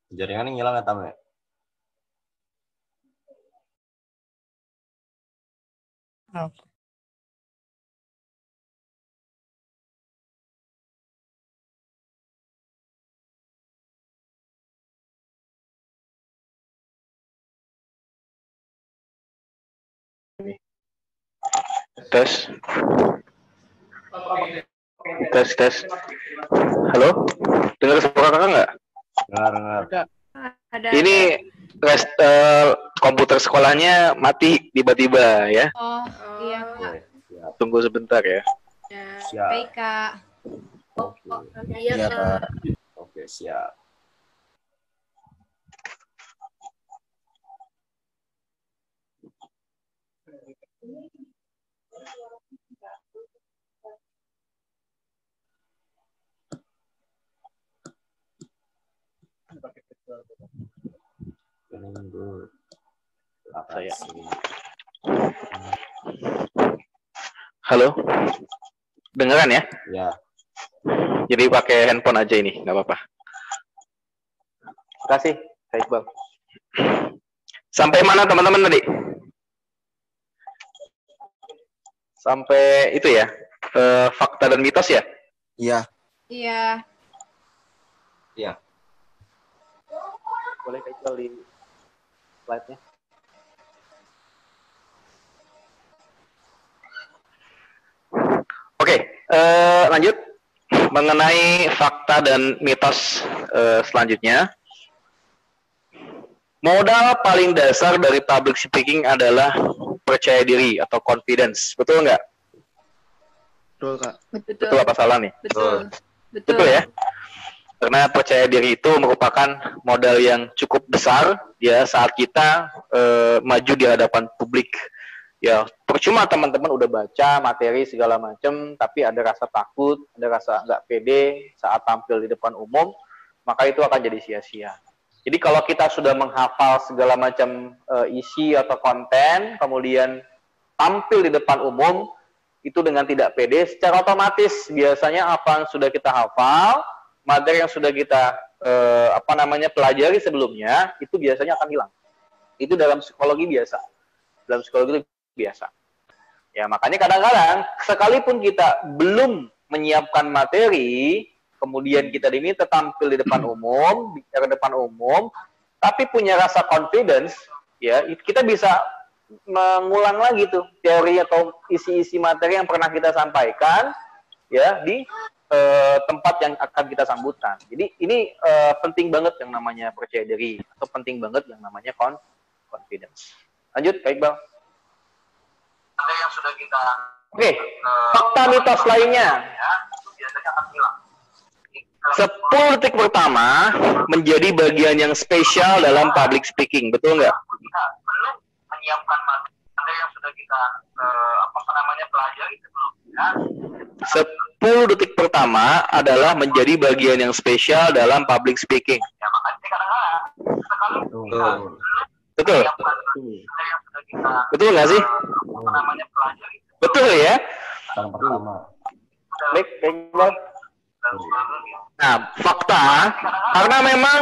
Jaringannya ngilang ya, Tam? Tes. Tes. Halo? Dengar suara kakak nggak? Dengar. Ada. Ini komputer sekolahnya mati tiba-tiba ya. Oh, iya, Kak. Tunggu sebentar ya. Siap. Baik, Kak. Oke. Iya, Kak. Oke, siap. Saya. Halo? Dengeran ya? Ya. Jadi pakai handphone aja ini, nggak apa-apa. Terima kasih, Kak Iqbal. Sampai mana teman-teman tadi? Sampai itu ya, fakta dan mitos ya? Iya. Iya. Iya. Boleh Kak Iqbal di slide-nya? Oke, lanjut mengenai fakta dan mitos selanjutnya. Modal paling dasar dari public speaking adalah percaya diri atau confidence, betul nggak? Betul, Kak. Betul apa salah nih? Betul. Betul ya. Karena percaya diri itu merupakan modal yang cukup besar ya saat kita maju di hadapan publik. Ya, percuma teman-teman udah baca materi segala macam, tapi ada rasa takut, ada rasa nggak pede saat tampil di depan umum, maka itu akan jadi sia-sia. Jadi kalau kita sudah menghafal segala macam isi atau konten, kemudian tampil di depan umum, itu dengan tidak pede, secara otomatis biasanya apa yang sudah kita hafal, materi yang sudah kita pelajari sebelumnya, itu biasanya akan hilang. Itu dalam psikologi biasa. Dalam psikologi biasa. Ya, makanya kadang-kadang sekalipun kita belum menyiapkan materi, kemudian kita diminta tampil di depan umum, bicara depan umum, tapi punya rasa confidence, ya, kita bisa mengulang lagi tuh teori atau isi-isi materi yang pernah kita sampaikan, ya, di tempat yang akan kita sambutan. Jadi ini penting banget yang namanya percaya diri, atau penting banget yang namanya confidence. Lanjut, Kak Iqbal. Ada yang sudah kita. Oke, fakta mitos lainnya. Ya, biasanya akan hilang. 10 detik pertama menjadi bagian yang spesial dalam public speaking, betul nggak? Kita belum menyiapkan materi yang sudah kita pelajari sebelumnya. 10 detik pertama adalah menjadi bagian yang spesial dalam public speaking. Ya, makanya kadang-kadang betul. Betul nggak sih? Betul ya? Baik, nah, fakta, karena memang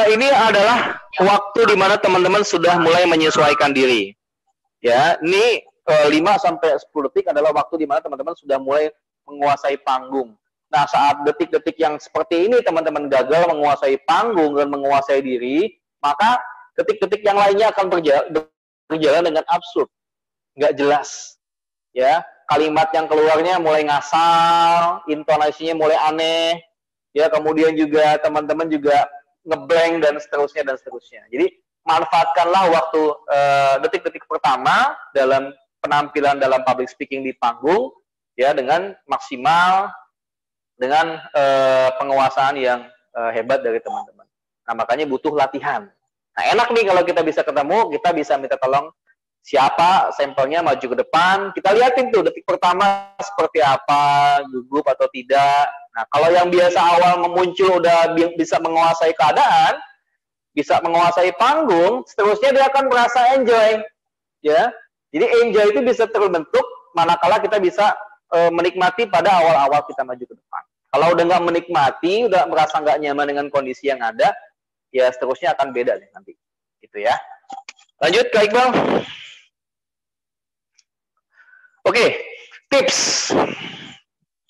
ini adalah waktu di mana teman-teman sudah mulai menyesuaikan diri. Ya, ini 5-10 detik adalah waktu di mana teman-teman sudah mulai menguasai panggung. Nah, saat detik-detik yang seperti ini teman-teman gagal menguasai panggung dan menguasai diri, maka detik-detik yang lainnya akan berjalan dengan absurd, nggak jelas. Ya, kalimat yang keluarnya mulai ngasal, intonasinya mulai aneh, ya, kemudian juga teman-teman juga ngeblank dan seterusnya. Jadi manfaatkanlah waktu detik-detik pertama dalam penampilan dalam public speaking di panggung, ya, dengan maksimal, dengan penguasaan yang hebat dari teman-teman. Nah, makanya butuh latihan. Nah, enak nih kalau kita bisa ketemu, kita bisa minta tolong siapa sampelnya maju ke depan, kita liatin tuh detik pertama seperti apa, gugup atau tidak. Nah, kalau yang biasa awal memuncul udah bisa menguasai keadaan, bisa menguasai panggung, seterusnya dia akan merasa enjoy, ya. Jadi enjoy itu bisa terbentuk manakala kita bisa menikmati pada awal-awal kita maju ke depan. Kalau udah nggak menikmati, udah merasa nggak nyaman dengan kondisi yang ada, ya seterusnya akan beda deh nanti, gitu ya. Lanjut, Kak Iqbal. Oke, tips.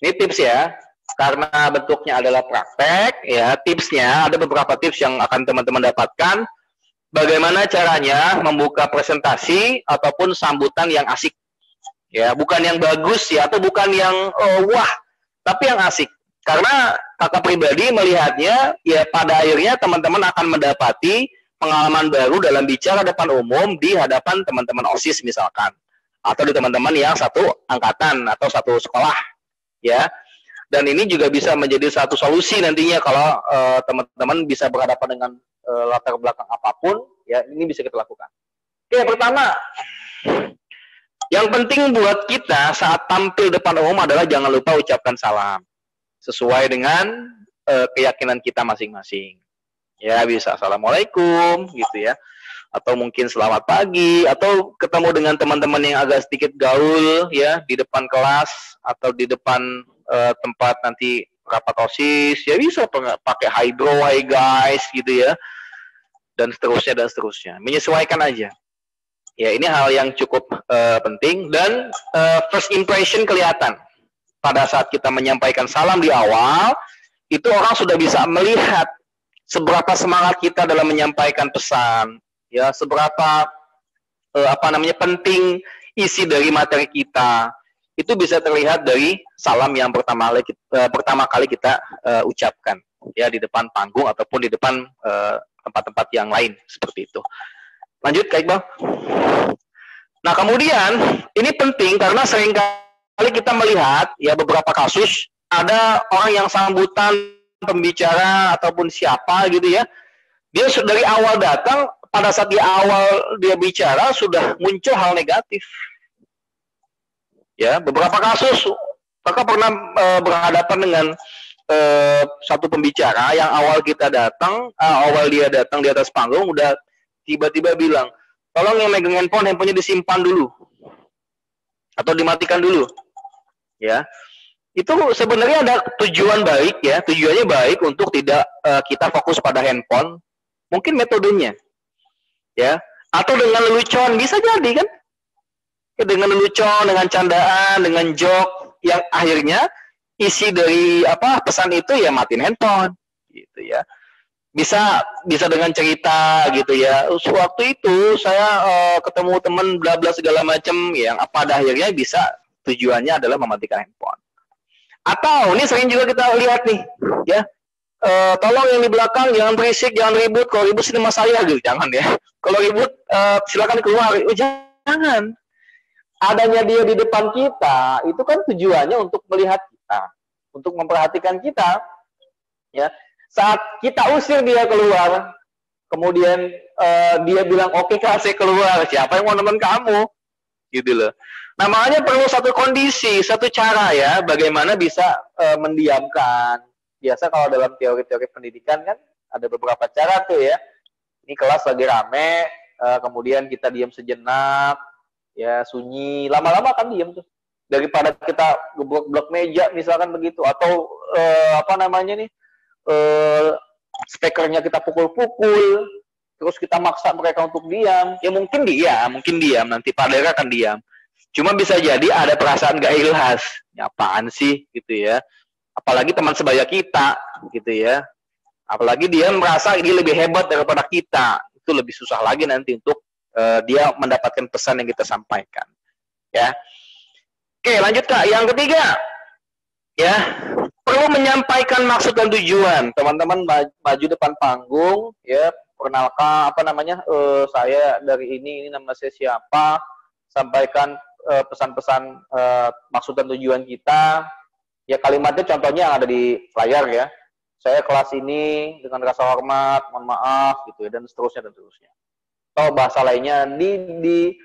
Ini tips ya, karena bentuknya adalah praktek, ya. Tipsnya ada beberapa tips yang akan teman-teman dapatkan. Bagaimana caranya membuka presentasi ataupun sambutan yang asik, ya, bukan yang bagus ya, atau bukan yang wah, tapi yang asik. Karena kakak pribadi melihatnya, ya pada akhirnya teman-teman akan mendapati pengalaman baru dalam bicara depan umum di hadapan teman-teman OSIS misalkan, atau di teman-teman yang satu angkatan atau satu sekolah, ya. Dan ini juga bisa menjadi satu solusi nantinya kalau teman-teman bisa berhadapan dengan latar belakang apapun, ya, ini bisa kita lakukan. Oke, pertama, yang penting buat kita saat tampil depan umum adalah jangan lupa ucapkan salam sesuai dengan keyakinan kita masing-masing. Ya, bisa assalamualaikum gitu ya, atau mungkin selamat pagi, atau ketemu dengan teman-teman yang agak sedikit gaul ya di depan kelas atau di depan tempat nanti rapat OSIS, ya bisa pakai hi bro, hi guys gitu ya, dan seterusnya. Menyesuaikan aja. Ya, ini hal yang cukup penting, dan first impression kelihatan pada saat kita menyampaikan salam di awal, itu orang sudah bisa melihat seberapa semangat kita dalam menyampaikan pesan, ya, seberapa penting isi dari materi kita. Itu bisa terlihat dari salam yang pertama kali kita ucapkan, ya, di depan panggung ataupun di depan tempat-tempat yang lain seperti itu. Lanjut, Kak Iqbal. Nah, kemudian ini penting karena seringkali kita melihat, ya, beberapa kasus ada orang yang sambutan pembicara ataupun siapa gitu ya, dia dari awal datang, pada saat di awal dia bicara sudah muncul hal negatif. Ya, beberapa kasus kakak pernah berhadapan dengan satu pembicara yang awal dia datang di atas panggung udah tiba-tiba bilang, tolong yang megang handphonenya disimpan dulu atau dimatikan dulu, ya. itu sebenarnya ada tujuan baik ya, tujuannya baik untuk tidak kita fokus pada handphone, mungkin metodenya, ya, atau dengan lelucon bisa jadi kan, ya, dengan lelucon, dengan candaan, dengan joke yang akhirnya isi dari pesan itu ya matiin handphone, gitu ya. Bisa dengan cerita gitu ya. Waktu itu saya ketemu teman bla bla segala macam yang pada akhirnya bisa tujuannya adalah mematikan handphone. Atau ini sering juga kita lihat nih ya. Tolong yang di belakang jangan berisik, jangan ribut. Kalau ribut sini sama saya gitu, jangan ya. Kalau ribut silakan keluar. Jangan. Adanya dia di depan kita itu kan tujuannya untuk melihat kita, untuk memperhatikan kita ya. Saat kita usir dia keluar, kemudian dia bilang, oke Kak, saya keluar. Siapa yang mau nemen kamu? Gitu loh. Nah, makanya perlu satu kondisi, satu cara ya, bagaimana bisa mendiamkan. Biasa kalau dalam teori-teori pendidikan kan, ada beberapa cara tuh ya. Ini kelas lagi rame, kemudian kita diam sejenak, ya sunyi. Lama-lama kan diam tuh. Daripada kita geblok-blok meja, misalkan begitu. Atau, speakernya kita pukul-pukul, terus kita maksa mereka untuk diam, ya mungkin diam, nanti Pak Dera akan diam. Cuma bisa jadi ada perasaan gak ikhlas, ya apaan sih, gitu ya. Apalagi teman sebaya kita, gitu ya. Apalagi dia merasa dia lebih hebat daripada kita, itu lebih susah lagi nanti untuk dia mendapatkan pesan yang kita sampaikan. Ya. Oke, lanjut Kak. Yang ketiga, ya. Perlu menyampaikan maksud dan tujuan. Teman-teman maju depan panggung, ya, perkenalkan saya dari ini nama saya siapa, sampaikan pesan-pesan maksud dan tujuan kita. Ya kalimatnya contohnya yang ada di layar ya. Saya kelas ini dengan rasa hormat, mohon maaf gitu ya, dan seterusnya. Atau bahasa lainnya di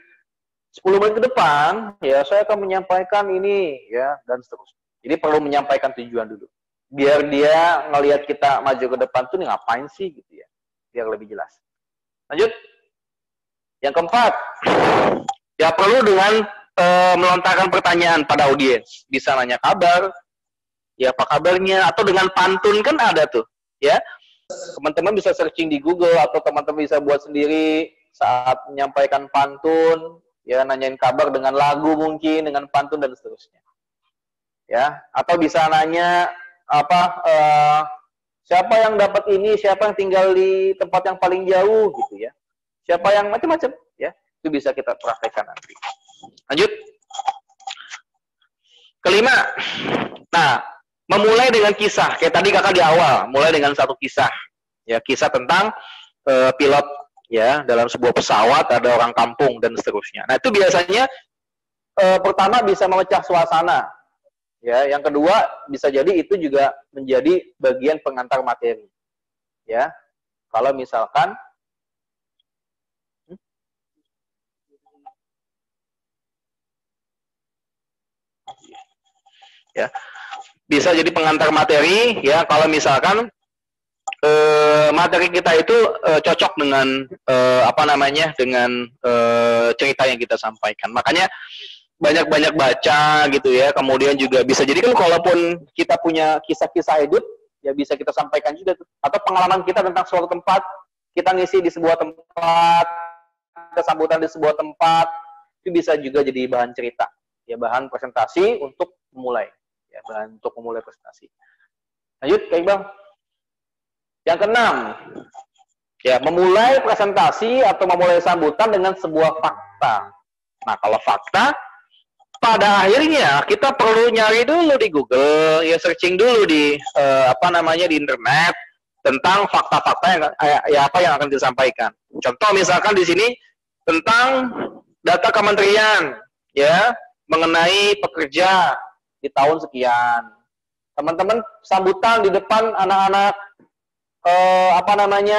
10 menit ke depan, ya saya akan menyampaikan ini ya, dan seterusnya. Jadi perlu menyampaikan tujuan dulu. Biar dia ngelihat kita maju ke depan tuh ngapain sih gitu ya. Biar lebih jelas. Lanjut. Yang keempat. Ya perlu dengan melontarkan pertanyaan pada audiens. Bisa nanya kabar. Ya apa kabarnya. Atau dengan pantun kan ada tuh. Ya. Teman-teman bisa searching di Google. Atau teman-teman bisa buat sendiri. Saat menyampaikan pantun. Ya nanyain kabar dengan lagu mungkin. Dengan pantun dan seterusnya. Ya, atau bisa nanya siapa yang dapat ini, siapa yang tinggal di tempat yang paling jauh gitu ya. Siapa yang macam-macam ya. Itu bisa kita praktekkan nanti. Lanjut. Kelima. Nah, memulai dengan kisah. Kayak tadi Kakak di awal, mulai dengan satu kisah. Ya, kisah tentang pilot ya, dalam sebuah pesawat ada orang kampung dan seterusnya. Nah, itu biasanya pertama bisa memecah suasana. Ya, yang kedua bisa jadi itu juga menjadi bagian pengantar materi. Ya, kalau misalkan ya bisa jadi pengantar materi. Ya, kalau misalkan materi kita itu cocok dengan dengan cerita yang kita sampaikan. Makanya banyak-banyak baca gitu ya, kemudian juga bisa jadi kan kalaupun kita punya kisah-kisah hidup, ya bisa kita sampaikan juga tuh. Atau pengalaman kita tentang suatu tempat, kita ngisi di sebuah tempat, kita sambutan di sebuah tempat, itu bisa juga jadi bahan cerita, ya bahan presentasi untuk memulai, ya bahan untuk memulai presentasi. Lanjut, Kak Iqbal. Yang keenam, ya memulai presentasi atau memulai sambutan dengan sebuah fakta. Nah, kalau fakta, pada akhirnya kita perlu nyari dulu di Google, ya searching dulu di di internet tentang fakta-fakta yang apa yang akan disampaikan. Contoh misalkan di sini tentang data kementerian, ya mengenai pekerja di tahun sekian. Teman-teman sambutan di depan anak-anak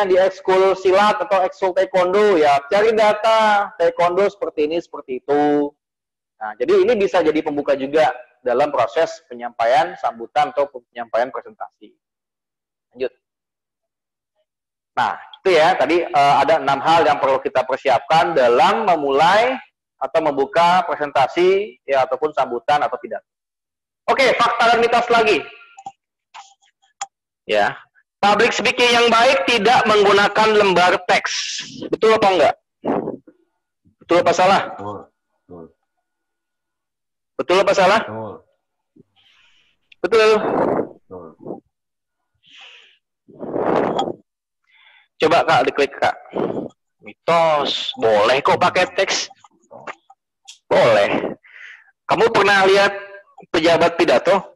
di ekskul silat atau ekskul taekwondo, ya cari data taekwondo seperti ini seperti itu. Nah, jadi ini bisa jadi pembuka juga dalam proses penyampaian sambutan atau penyampaian presentasi. Lanjut. Nah, itu ya, tadi ada 6 hal yang perlu kita persiapkan dalam memulai atau membuka presentasi, ya ataupun sambutan atau pidato. Oke, fakta dan mitos lagi. Ya. Public speaking yang baik tidak menggunakan lembar teks. Betul apa enggak? Betul apa salah? Betul. Betul apa salah? Betul. Betul. Betul. Coba Kak, diklik Kak. Mitos. Boleh kok pakai teks. Boleh. Kamu pernah lihat pejabat pidato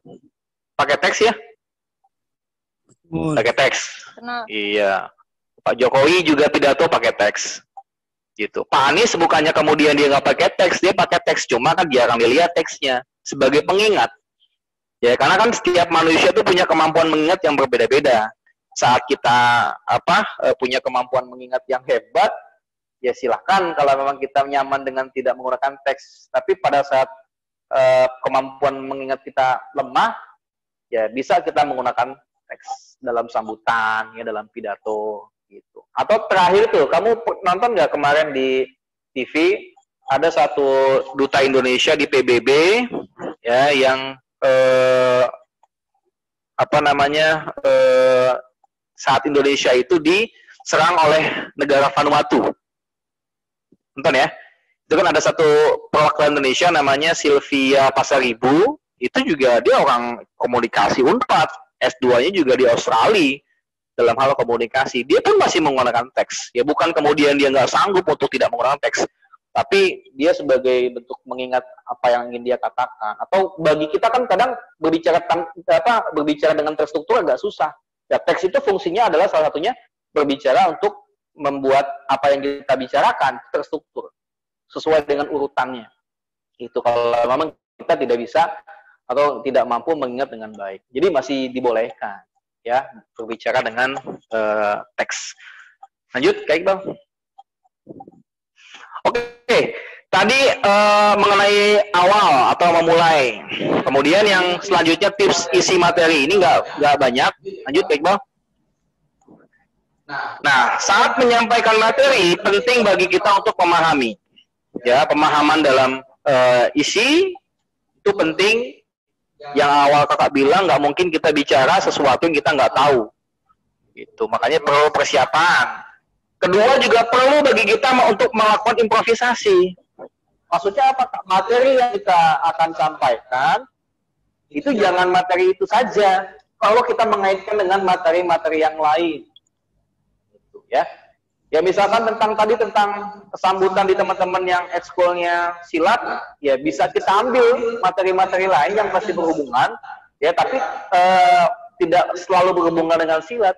pakai teks ya? Pakai teks. Kenal. Iya. Pak Jokowi juga pidato pakai teks. Gitu. Pak Anies bukannya kemudian dia nggak pakai teks, dia pakai teks, cuma kan jarang dilihat teksnya sebagai pengingat. Ya, karena kan setiap manusia itu punya kemampuan mengingat yang berbeda-beda. Saat kita punya kemampuan mengingat yang hebat, ya silahkan kalau memang kita nyaman dengan tidak menggunakan teks. Tapi pada saat kemampuan mengingat kita lemah, ya bisa kita menggunakan teks dalam sambutan, ya dalam pidato, gitu. Atau terakhir tuh, kamu nonton nggak kemarin di TV ada satu duta Indonesia di PBB, ya yang saat Indonesia itu diserang oleh negara Vanuatu. Nonton ya. Itu kan ada satu perwakilan Indonesia namanya Sylvia Pasaribu, itu juga dia orang komunikasi Unpad, S2-nya juga di Australia dalam hal komunikasi. Dia pun masih menggunakan teks. Ya bukan kemudian dia nggak sanggup untuk tidak menggunakan teks, tapi dia sebagai bentuk mengingat apa yang ingin dia katakan. Atau bagi kita kan kadang berbicara dengan terstruktur agak susah. Ya, teks itu fungsinya adalah salah satunya berbicara untuk membuat apa yang kita bicarakan terstruktur sesuai dengan urutannya. Itu kalau memang kita tidak bisa atau tidak mampu mengingat dengan baik. Jadi masih dibolehkan ya berbicara dengan teks. Lanjut, Kak Iqbal. Oke, tadi mengenai awal atau memulai. Kemudian yang selanjutnya tips isi materi. Ini nggak banyak. Lanjut, Kak Iqbal. Nah, saat menyampaikan materi penting bagi kita untuk memahami. Ya, pemahaman dalam isi itu penting. Yang awal kakak bilang nggak mungkin kita bicara sesuatu yang kita nggak tahu. Gitu, makanya perlu persiapan. Kedua juga perlu bagi kita untuk melakukan improvisasi. Maksudnya apa? Materi yang kita akan sampaikan itu jangan materi itu saja. Kalau kita mengaitkan dengan materi-materi yang lain, gitu, ya. Ya misalkan tentang sambutan di teman-teman yang ekskulnya silat, ya bisa kita ambil materi-materi lain yang pasti berhubungan, ya tapi tidak selalu berhubungan dengan silat.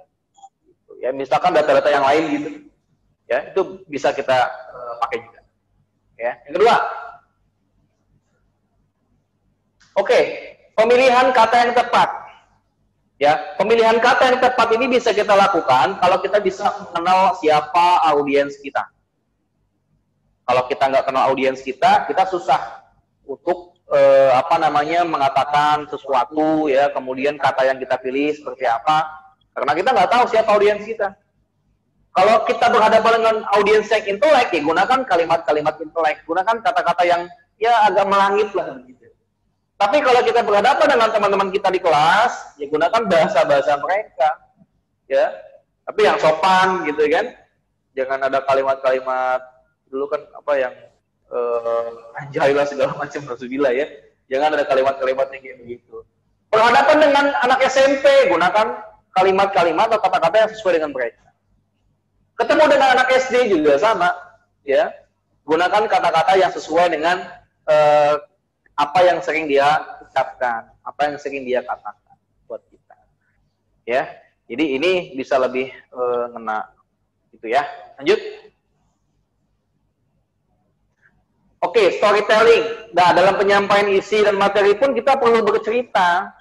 Ya misalkan data-data yang lain gitu. Ya, itu bisa kita pakai juga. Ya. Yang kedua, oke, pemilihan kata yang tepat. Ya, pemilihan kata yang tepat ini bisa kita lakukan kalau kita bisa mengenal siapa audiens kita. Kalau kita nggak kenal audiens kita susah untuk mengatakan sesuatu, ya. Kemudian kata yang kita pilih seperti apa, karena kita nggak tahu siapa audiens kita. Kalau kita berhadapan dengan audiens yang intelek, ya gunakan kalimat-kalimat intelek, gunakan kata-kata yang ya agak melangit lah gitu. Tapi kalau kita berhadapan dengan teman-teman kita di kelas, ya gunakan bahasa-bahasa mereka, ya. Tapi yang sopan gitu kan, jangan ada kalimat-kalimat dulu kan yang anjay lah segala macam nasubillah ya. Jangan ada kalimat-kalimat yang kayak begitu. Berhadapan dengan anak SMP, gunakan kalimat-kalimat atau kata-kata yang sesuai dengan mereka. Ketemu dengan anak SD juga sama, ya. Gunakan kata-kata yang sesuai dengan apa yang sering dia ucapkan, apa yang sering dia katakan buat kita. Ya. Jadi ini bisa lebih ngena gitu ya. Lanjut. Oke, storytelling. Nah, dalam penyampaian isi dan materi pun kita perlu bercerita.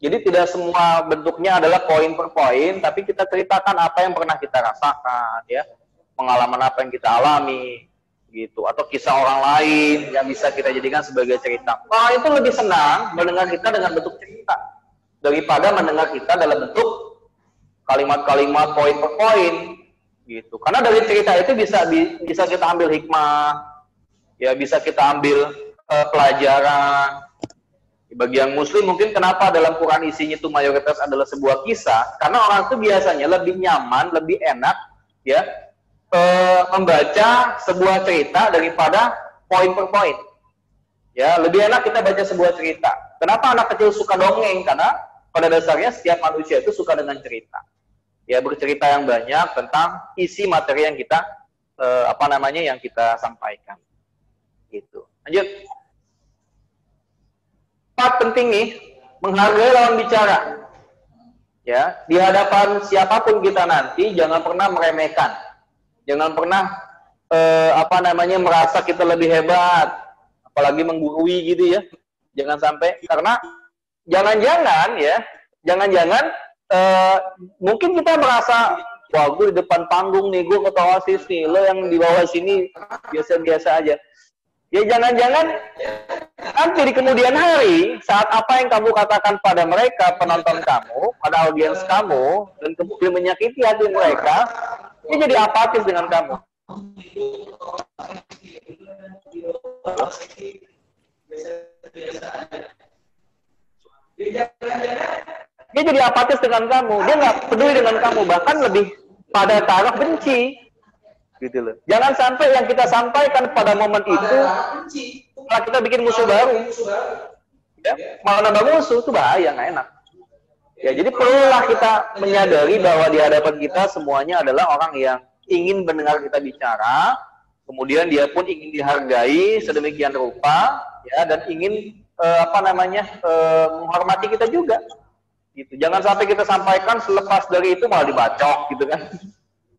Jadi tidak semua bentuknya adalah poin per poin, tapi kita ceritakan apa yang pernah kita rasakan, ya, pengalaman apa yang kita alami, gitu, atau kisah orang lain yang bisa kita jadikan sebagai cerita. Wah, itu lebih senang mendengar kita dengan bentuk cerita daripada mendengar kita dalam bentuk kalimat-kalimat poin per poin, gitu. Karena dari cerita itu bisa kita ambil hikmah, ya, bisa kita ambil pelajaran, Bagi yang muslim mungkin kenapa dalam Quran isinya itu mayoritas adalah sebuah kisah, karena orang itu biasanya lebih nyaman, lebih enak ya membaca sebuah cerita daripada poin per poin. Ya, lebih enak kita baca sebuah cerita. Kenapa anak kecil suka dongeng? Karena pada dasarnya setiap manusia itu suka dengan cerita. Ya, bercerita yang banyak tentang isi materi yang kita yang kita sampaikan. Gitu. Lanjut. 4 penting nih, menghargai lawan bicara. Ya, di hadapan siapapun kita nanti jangan pernah meremehkan. Jangan pernah merasa kita lebih hebat, apalagi menggurui gitu ya. Jangan sampai, karena jangan-jangan mungkin kita merasa, wah gue di depan panggung nih, gue ketua OSIS nih, lo yang di bawah sini biasa-biasa aja. Ya jangan-jangan nanti di kemudian hari, saat apa yang kamu katakan pada mereka, penonton kamu, pada audiens kamu, dan kemudian menyakiti hati mereka, dia jadi apatis dengan kamu. Dia jadi apatis dengan kamu, dia nggak peduli dengan kamu, bahkan lebih pada taraf benci. Gitu loh. Jangan sampai yang kita sampaikan pada momen itu malah kita bikin musuh baru. Ya, malah nambah musuh, itu bahaya, nggak enak. Ya, jadi perlulah kita menyadari bahwa di hadapan kita semuanya adalah orang yang ingin mendengar kita bicara, kemudian dia pun ingin dihargai sedemikian rupa, ya, dan ingin menghormati kita juga. Gitu. Jangan sampai kita sampaikan selepas dari itu malah dibacok, gitu kan.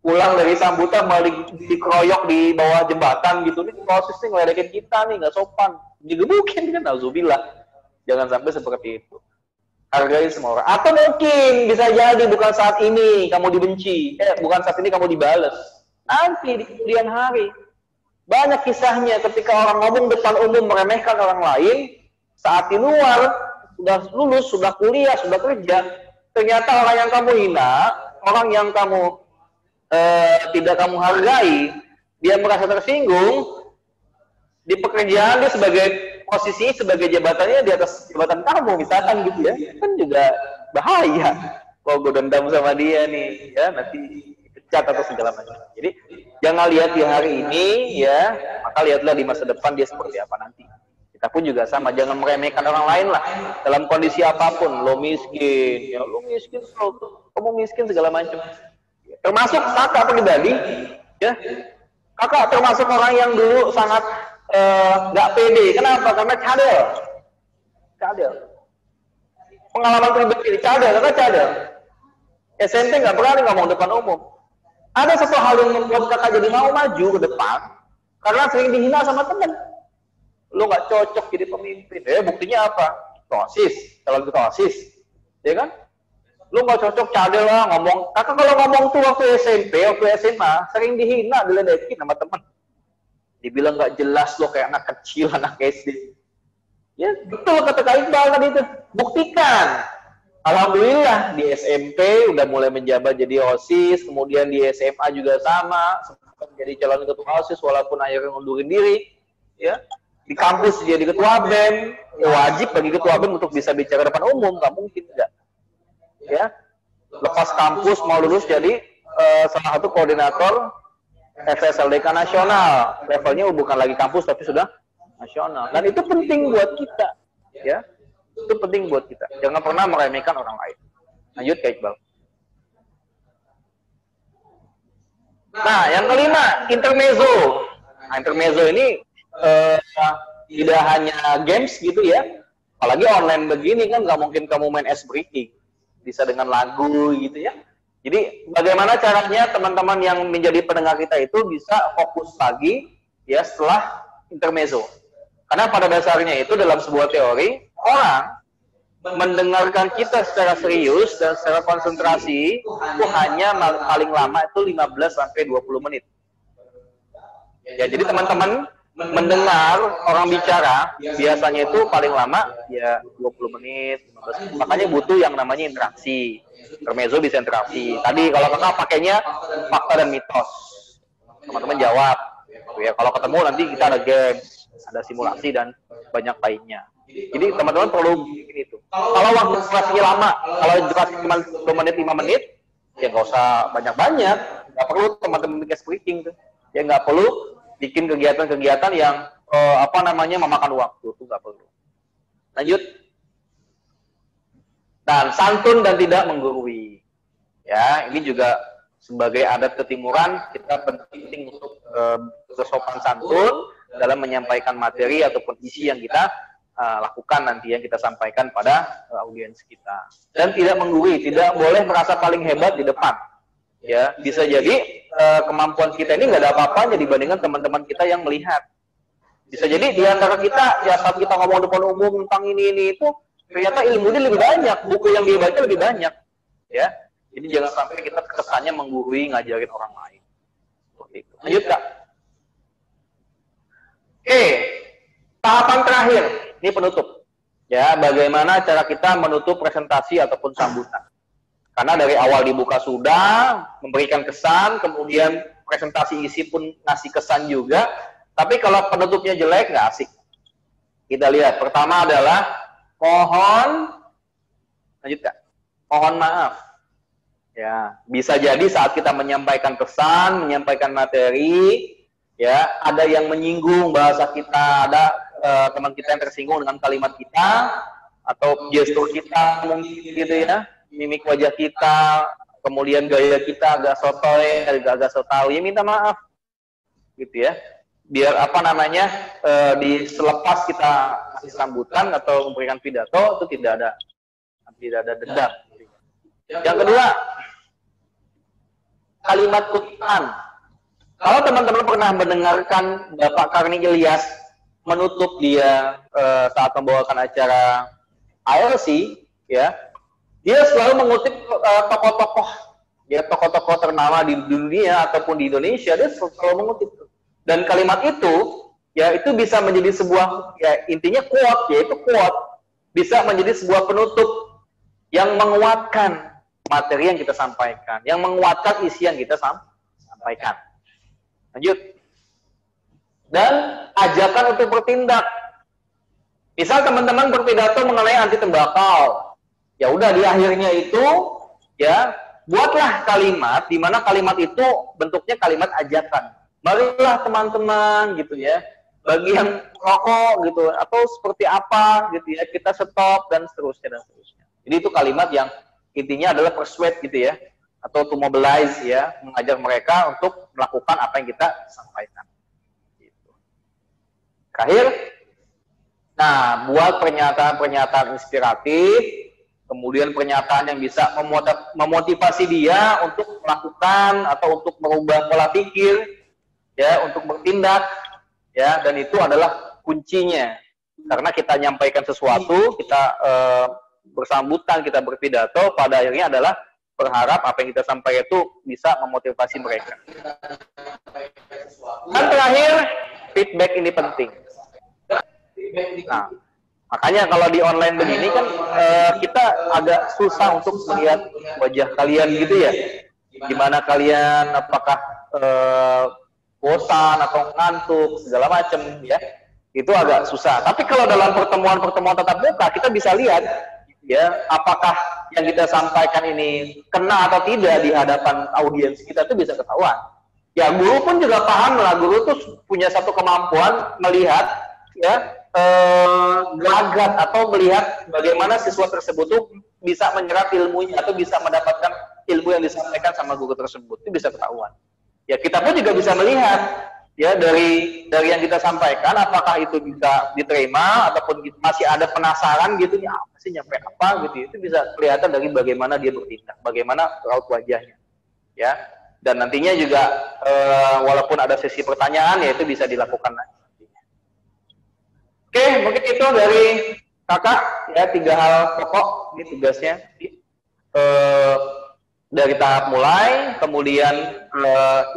Pulang dari sambutan malah dikeroyok di bawah jembatan gitu, nih proses nih ngeledekin kita nih, nggak sopan, digebukin kan, nauzubillah. Jangan sampai seperti itu. Hargai semua orang. Atau mungkin bisa jadi bukan saat ini kamu dibenci, bukan saat ini kamu dibales, nanti di kemudian hari. Banyak kisahnya ketika orang ngomong depan umum meremehkan orang lain, saat di luar sudah lulus, sudah kuliah, sudah kerja, ternyata orang yang kamu hina, orang yang kamu tidak kamu hargai, dia merasa tersinggung, di pekerjaan dia sebagai posisi, sebagai jabatannya di atas jabatan kamu, misalkan gitu ya, kan juga bahaya. Kalau gue dendam sama dia nih, ya nanti dipecat atau segala macam. Jadi jangan lihat di hari ini, ya, maka lihatlah di masa depan dia seperti apa nanti. Kita pun juga sama, jangan meremehkan orang lain lah, dalam kondisi apapun. Lo miskin, ya lo miskin, kamu miskin segala macam. Termasuk kakak pribadi, ya, kakak termasuk orang yang dulu sangat nggak pede. Kenapa? Karena cadel. Pengalaman pribadi, kakak cadel. SMP nggak berani ngomong depan umum. Ada satu hal yang membuat kakak jadi mau maju ke depan, karena sering dihina sama temen. Lo nggak cocok jadi pemimpin. Buktinya apa? OSIS, kalau kita OSIS, ya kan? Lu nggak cocok cadel lah ngomong. Kakak kalau ngomong tuh waktu SMP, waktu SMA, sering dihina, diledekin sama temen. Dibilang nggak jelas lo kayak anak kecil, anak SD. Ya betul kata Kak Iqbal tadi itu. Buktikan. Alhamdulillah di SMP udah mulai menjabat jadi OSIS, kemudian di SMA juga sama, sempat jadi calon ketua OSIS walaupun akhirnya ngundurin diri. Ya. Di kampus jadi ketua BEM, ya wajib bagi ketua BEM untuk bisa bicara depan umum, nggak mungkin enggak. Ya, lepas kampus mau lulus jadi salah satu koordinator FSLDK nasional, levelnya bukan lagi kampus tapi sudah nasional, dan itu penting buat kita, ya, itu penting buat kita. Jangan pernah meremehkan orang lain. Lanjut Kak Iqbal. Nah, yang kelima, intermezzo. Nah, intermezzo ini tidak hanya games gitu ya, apalagi online begini kan nggak mungkin kamu main ice breaking. Bisa dengan lagu gitu ya. Jadi bagaimana caranya teman-teman yang menjadi pendengar kita itu bisa fokus lagi ya setelah intermezzo. Karena pada dasarnya itu dalam sebuah teori, orang mendengarkan kita secara serius dan secara konsentrasi itu hanya paling lama itu 15-20 menit. Ya, jadi teman-teman mendengar orang bicara biasanya itu paling lama ya 20 menit, 15 menit. Makanya butuh yang namanya interaksi. Intermezzo bisa interaksi. Tadi kalau kakak pakainya fakta dan mitos. Teman-teman jawab. Ya, kalau ketemu nanti kita ada games, ada simulasi dan banyak lainnya. Jadi teman-teman perlu bikin itu. Kalau waktu durasinya lama, kalau durasi cuma 2 menit, 5 menit, ya nggak usah banyak-banyak. Nggak perlu teman-teman bikin speaking tuh. Ya nggak perlu bikin kegiatan-kegiatan yang memakan waktu, itu nggak perlu. Lanjut. Dan santun dan tidak menggurui. Ya, ini juga sebagai adat ketimuran, kita penting untuk bersopan santun dalam menyampaikan materi ataupun isi yang kita lakukan nanti, yang kita sampaikan pada audiens kita. Dan tidak menggurui, tidak boleh merasa paling hebat di depan. Ya, bisa jadi kemampuan kita ini nggak ada apa-apanya dibandingkan teman-teman kita yang melihat. Bisa jadi di antara kita, ya saat kita ngomong depan umum tentang ini itu, ternyata ilmunya lebih banyak, buku yang dia baca lebih banyak. Ya, jadi jangan sampai kita kesannya menggurui, ngajarin orang lain. Seperti itu. Lanjut, Kak. Oke, tahapan terakhir, ini penutup. Ya, bagaimana cara kita menutup presentasi ataupun sambutan. Karena dari awal dibuka sudah, memberikan kesan, kemudian presentasi isi pun ngasih kesan juga, tapi kalau penutupnya jelek, nggak asik. Kita lihat, pertama adalah lanjut Kak, mohon maaf. Ya, bisa jadi saat kita menyampaikan pesan, menyampaikan materi, ya, ada yang menyinggung bahasa kita, ada teman kita yang tersinggung dengan kalimat kita, atau gestur kita mungkin gitu ya, mimik wajah kita, kemudian gaya kita agak sotoy, agak sotawi, minta maaf, gitu ya. Biar selepas kita kasih sambutan atau memberikan pidato itu tidak ada dendam. Yang kedua, kalimat kutipan. Kalau teman-teman pernah mendengarkan Bapak Karni Ilyas menutup dia saat membawakan acara ILC, ya, dia selalu mengutip tokoh-tokoh ternama di dunia ataupun di Indonesia, dia selalu mengutip. Dan kalimat itu, ya, itu bisa menjadi sebuah, ya, intinya quote, yaitu quote, bisa menjadi sebuah penutup yang menguatkan materi yang kita sampaikan, yang menguatkan isi yang kita sampaikan. Lanjut. Dan ajakan untuk bertindak. Misal teman-teman berpidato mengenai anti tembakau, ya udah di akhirnya itu, ya, buatlah kalimat di mana kalimat itu bentuknya kalimat ajakan. Marilah teman-teman gitu ya, bagi yang rokok gitu, atau seperti apa gitu ya, kita stop dan seterusnya dan seterusnya. Jadi itu kalimat yang intinya adalah persuade gitu ya, atau to mobilize ya, mengajak mereka untuk melakukan apa yang kita sampaikan. Gitu. Terakhir, nah, buat pernyataan-pernyataan inspiratif, kemudian pernyataan yang bisa memotivasi dia untuk melakukan atau untuk merubah pola pikir, ya, untuk bertindak, ya, dan itu adalah kuncinya. Karena kita nyampaikan sesuatu, kita bersambutan, kita berpidato, pada akhirnya adalah berharap apa yang kita sampaikan itu bisa memotivasi mereka. Dan terakhir, feedback ini penting. Nah, makanya kalau di online begini kan kita agak susah untuk melihat wajah kalian gitu ya. Gimana kalian, apakah bosan atau ngantuk segala macam ya, itu agak susah. Tapi kalau dalam pertemuan tatap muka kita bisa lihat ya, apakah yang kita sampaikan ini kena atau tidak di hadapan audiens kita, itu bisa ketahuan. Ya, guru pun juga paham lah, guru tuh punya satu kemampuan melihat ya, gelagat atau melihat bagaimana siswa tersebut tuh bisa menyerap ilmunya atau bisa mendapatkan ilmu yang disampaikan sama guru tersebut, itu bisa ketahuan. Ya, kita pun juga bisa melihat ya dari yang kita sampaikan, apakah itu bisa diterima ataupun masih ada penasaran gitu, ya apa sih, nyampe apa gitu. Itu bisa kelihatan dari bagaimana dia bertindak, bagaimana raut wajahnya. Ya, dan nantinya juga walaupun ada sesi pertanyaan, ya itu bisa dilakukan nantinya. Oke, mungkin itu dari kakak ya, 3 hal pokok ini tugasnya. Dari tahap mulai, kemudian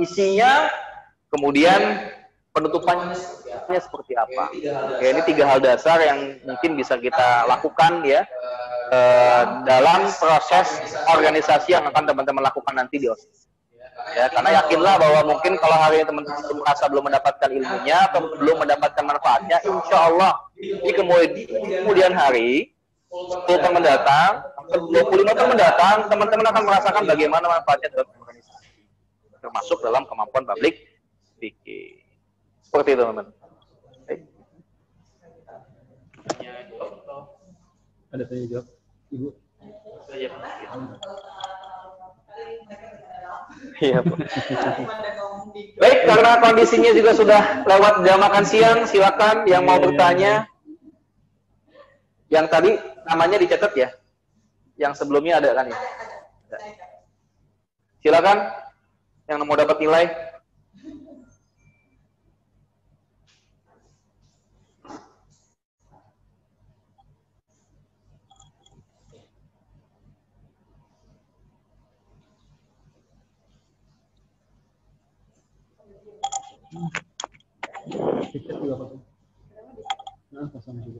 isinya, kemudian penutupannya seperti apa. Oke, ini 3 hal dasar yang mungkin bisa kita lakukan ya dalam proses organisasi yang akan teman-teman lakukan nanti di OSIS. Ya, karena yakinlah bahwa mungkin kalau hari ini teman-teman merasa belum mendapatkan ilmunya atau belum mendapatkan manfaatnya, insya Allah Jadi kemudian hari 10 tahun mendatang, 25 tahun mendatang, teman-teman akan merasakan bagaimana manfaatnya dalam organisasi, termasuk dalam kemampuan public speaking. Seperti itu, teman-teman. Ada tanya jawab, Ibu. Iya, Bu. Baik, karena kondisinya juga sudah lewat jam makan siang, silakan yang mau bertanya. Yang tadi namanya dicatat ya. Yang sebelumnya ada kan ya? Silakan yang mau dapat nilai. Dicek juga Pak. Nah, pasang juga.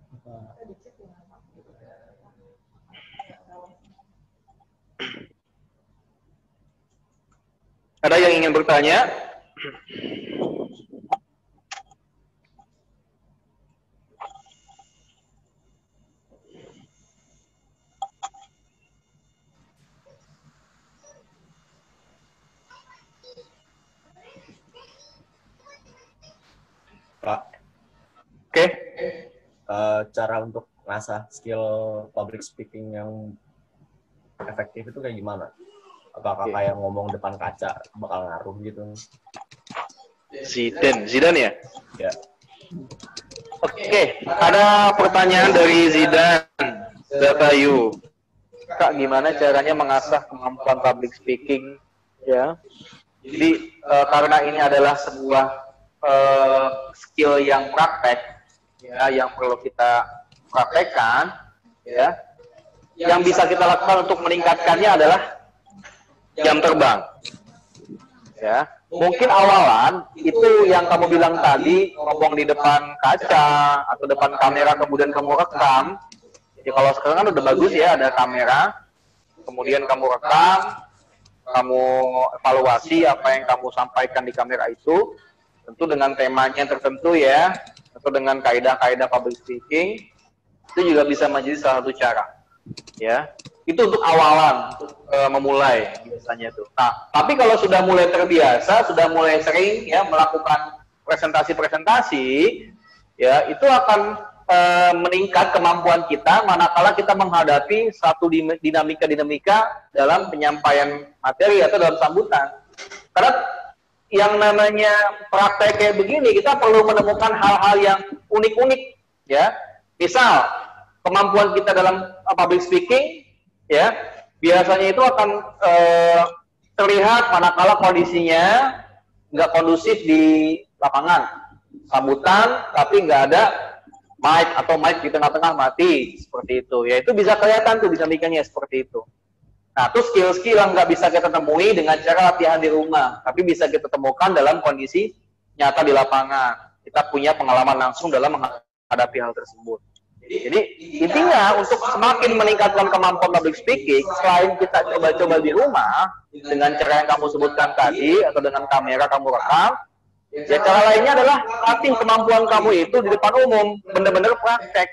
Apa? Ada yang ingin bertanya? Pak, Oke. cara untuk ngasah skill public speaking yang efektif itu kayak gimana? Apakah Oke. kayak ngomong depan kaca bakal ngaruh gitu? Zidane ya? Ya. Oke, ada pertanyaan dari Zidan Datayu. Kak, gimana caranya mengasah kemampuan public speaking? Ya, jadi karena ini adalah sebuah skill yang praktek, ya, yang perlu kita praktekkan, ya. Yang bisa kita lakukan untuk meningkatkannya adalah jam terbang. Ya, mungkin awalan itu yang kamu bilang tadi, ngomong di depan kaca atau depan kamera kemudian kamu rekam. Ya kalau sekarang kan udah bagus ya, ada kamera, kemudian kamu rekam, kamu evaluasi apa yang kamu sampaikan di kamera itu, tentu dengan temanya tertentu ya, atau dengan kaidah-kaidah public speaking, itu juga bisa menjadi salah satu cara. Ya, itu untuk awalan, untuk memulai biasanya tuh. Nah, tapi kalau sudah mulai terbiasa, sudah mulai sering ya melakukan presentasi-presentasi, ya itu akan meningkat kemampuan kita manakala kita menghadapi satu dinamika-dinamika dalam penyampaian materi atau dalam sambutan. Karena yang namanya praktek kayak begini, kita perlu menemukan hal-hal yang unik-unik, ya. Misal kemampuan kita dalam public speaking, ya, biasanya itu akan terlihat manakala kondisinya nggak kondusif di lapangan, sambutan tapi nggak ada mic atau mic di tengah-tengah mati, seperti itu. Ya itu bisa kelihatan tuh dinamikanya seperti itu. Nah, itu skill-skill yang nggak bisa kita temui dengan cara latihan di rumah, tapi bisa kita temukan dalam kondisi nyata di lapangan. Kita punya pengalaman langsung dalam menghadapi hal tersebut. Jadi intinya untuk semakin meningkatkan kemampuan public speaking, selain kita coba-coba di rumah dengan cara yang kamu sebutkan tadi atau dengan kamera kamu rekam, ya cara lainnya adalah latih kemampuan kamu itu di depan umum, benar-benar praktek,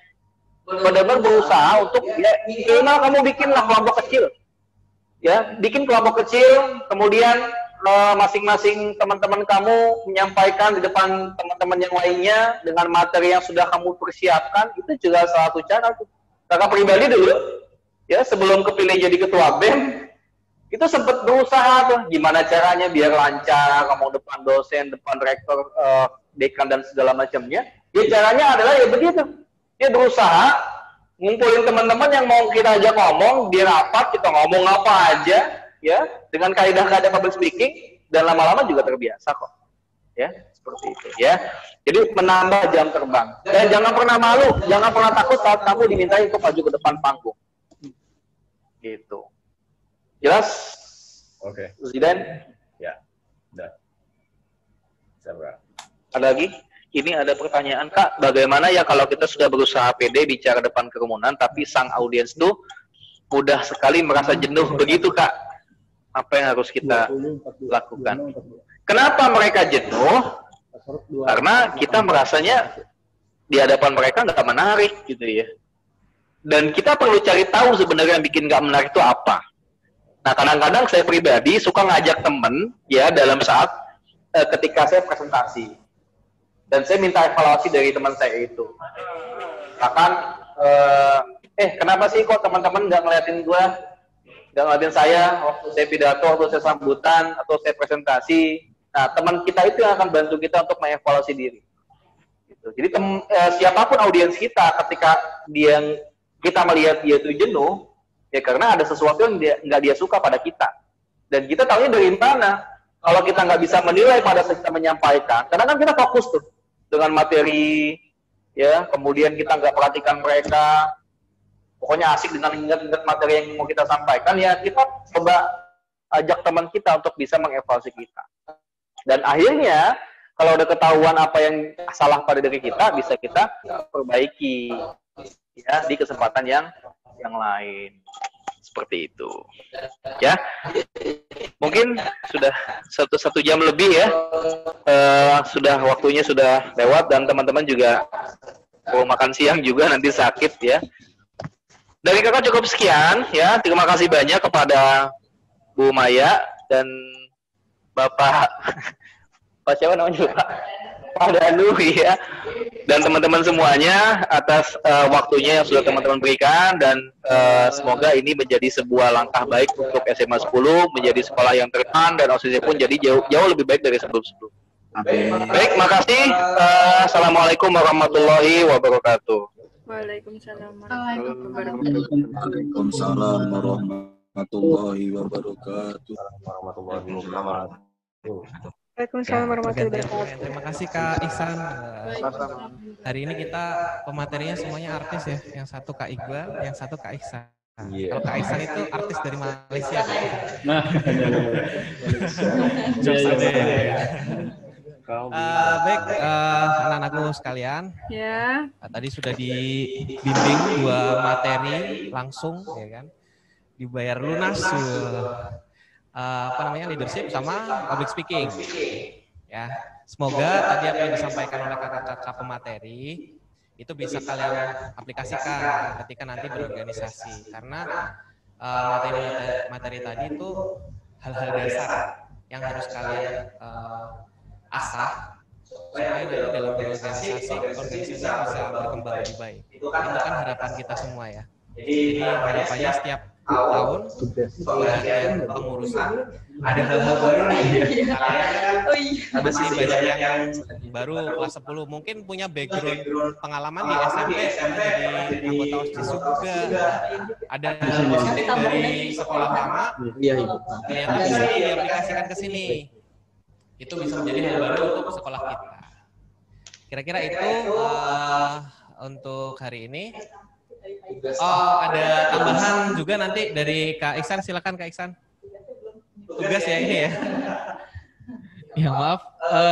benar-benar berusaha untuk ya minimal kamu bikinlah kelompok kecil, ya bikin kelompok kecil, kemudian masing-masing teman-teman kamu menyampaikan di depan teman-teman yang lainnya dengan materi yang sudah kamu persiapkan, itu juga salah satu cara. Kakak pribadi dulu, ya sebelum kepilih jadi ketua BEM, itu sempat berusaha tuh gimana caranya biar lancar, kamu depan dosen, depan rektor, dekan dan segala macamnya. Ya caranya adalah ya begitu, dia berusaha ngumpulin teman-teman yang mau kita ajak ngomong, dia rapat, kita ngomong apa aja, ya dengan kaidah-kaidah public speaking, dan lama-lama juga terbiasa kok, ya seperti itu ya. Jadi menambah jam terbang, dan jangan pernah malu, jangan pernah takut saat kamu dimintai untuk maju ke depan panggung, gitu. Jelas? Oke. Zidan? Ya, udah. Siapa? Ada lagi? Ini ada pertanyaan, Kak, bagaimana ya kalau kita sudah berusaha pede bicara depan kerumunan, tapi sang audiens tuh mudah sekali merasa jenuh, begitu Kak? Apa yang harus kita lakukan? Kenapa mereka jenuh? Karena kita merasanya di hadapan mereka nggak menarik gitu ya. Dan kita perlu cari tahu sebenarnya yang bikin nggak menarik itu apa. Nah, kadang-kadang saya pribadi suka ngajak temen ya dalam saat ketika saya presentasi. Dan saya minta evaluasi dari teman saya itu. Bahkan, kenapa sih kok teman-teman nggak ngeliatin gua, nggak ngeliatin saya waktu saya pidato, waktu saya sambutan, atau saya presentasi. Nah, teman kita itu yang akan bantu kita untuk mengevaluasi diri. Gitu. Jadi siapapun audiens kita, ketika kita melihat dia itu jenuh, ya karena ada sesuatu yang nggak dia suka pada kita. Dan kita tahunya dari mana? Kalau kita nggak bisa menilai pada saat kita menyampaikan, karena kan kita fokus tuh dengan materi, ya, kemudian kita nggak perhatikan mereka, pokoknya asik dengan ingat-ingat materi yang mau kita sampaikan, ya kita coba ajak teman kita untuk bisa mengevaluasi kita. Dan akhirnya, kalau udah ketahuan apa yang salah pada diri kita, bisa kita perbaiki ya di kesempatan yang lain. Seperti itu. Ya. Mungkin sudah satu jam lebih ya. Sudah waktunya sudah lewat dan teman-teman juga mau makan siang juga nanti sakit ya. Dari kakak cukup sekian ya. Terima kasih banyak kepada Bu Maya dan Bapak siapa namanya Pak? Pak Danu ya. Dan teman-teman semuanya atas waktunya yang sudah teman-teman berikan dan semoga ini menjadi sebuah langkah baik untuk SMA 10 menjadi sekolah yang terkenal dan OSIS pun jadi jauh lebih baik dari sebelum-sebelumnya. Baik, makasih. Assalamualaikum warahmatullahi wabarakatuh. Waalaikumsalam Waalaikumsalam warahmatullahi wabarakatuh. Waalaikumsalam warahmatullahi wabarakatuh. Terima kasih Kak Ihsan. Hari ini kita pematerinya semuanya artis ya. Yang satu Kak Iqbal, yang satu Kak Ihsan. Kalau Kak Ihsan itu artis dari Malaysia. Nah, baik, anak-anakku sekalian. Ya. Tadi sudah dibimbing 2 materi langsung, ya kan? Dibayar lunas. Leadership sama public speaking. Ya, semoga tadi apa yang disampaikan oleh kakak-kakak pemateri itu bisa kalian aplikasikan ketika nanti berorganisasi. Karena materi tadi itu hal-hal dasar yang harus kalian asah supaya nanti dalam organisasi bisa berkembang lebih baik. Itu kan harapan kita semua ya. Jadi harapannya setiap tahun perhatian pengurusan ada hal-hal baru ada sih banyak yang baru kelas 10 mungkin punya background pengalaman di SMP jadi anggota OSIS juga ada hal positif dari sekolah lama ternyata bisa diaplikasikan ke sini itu bisa menjadi hal baru untuk sekolah kita kira-kira itu untuk hari ini. Oh, ada tambahan juga nanti dari Kak Iksan, silakan Kak Iksan. Tugas ya ini ya. Ya maaf,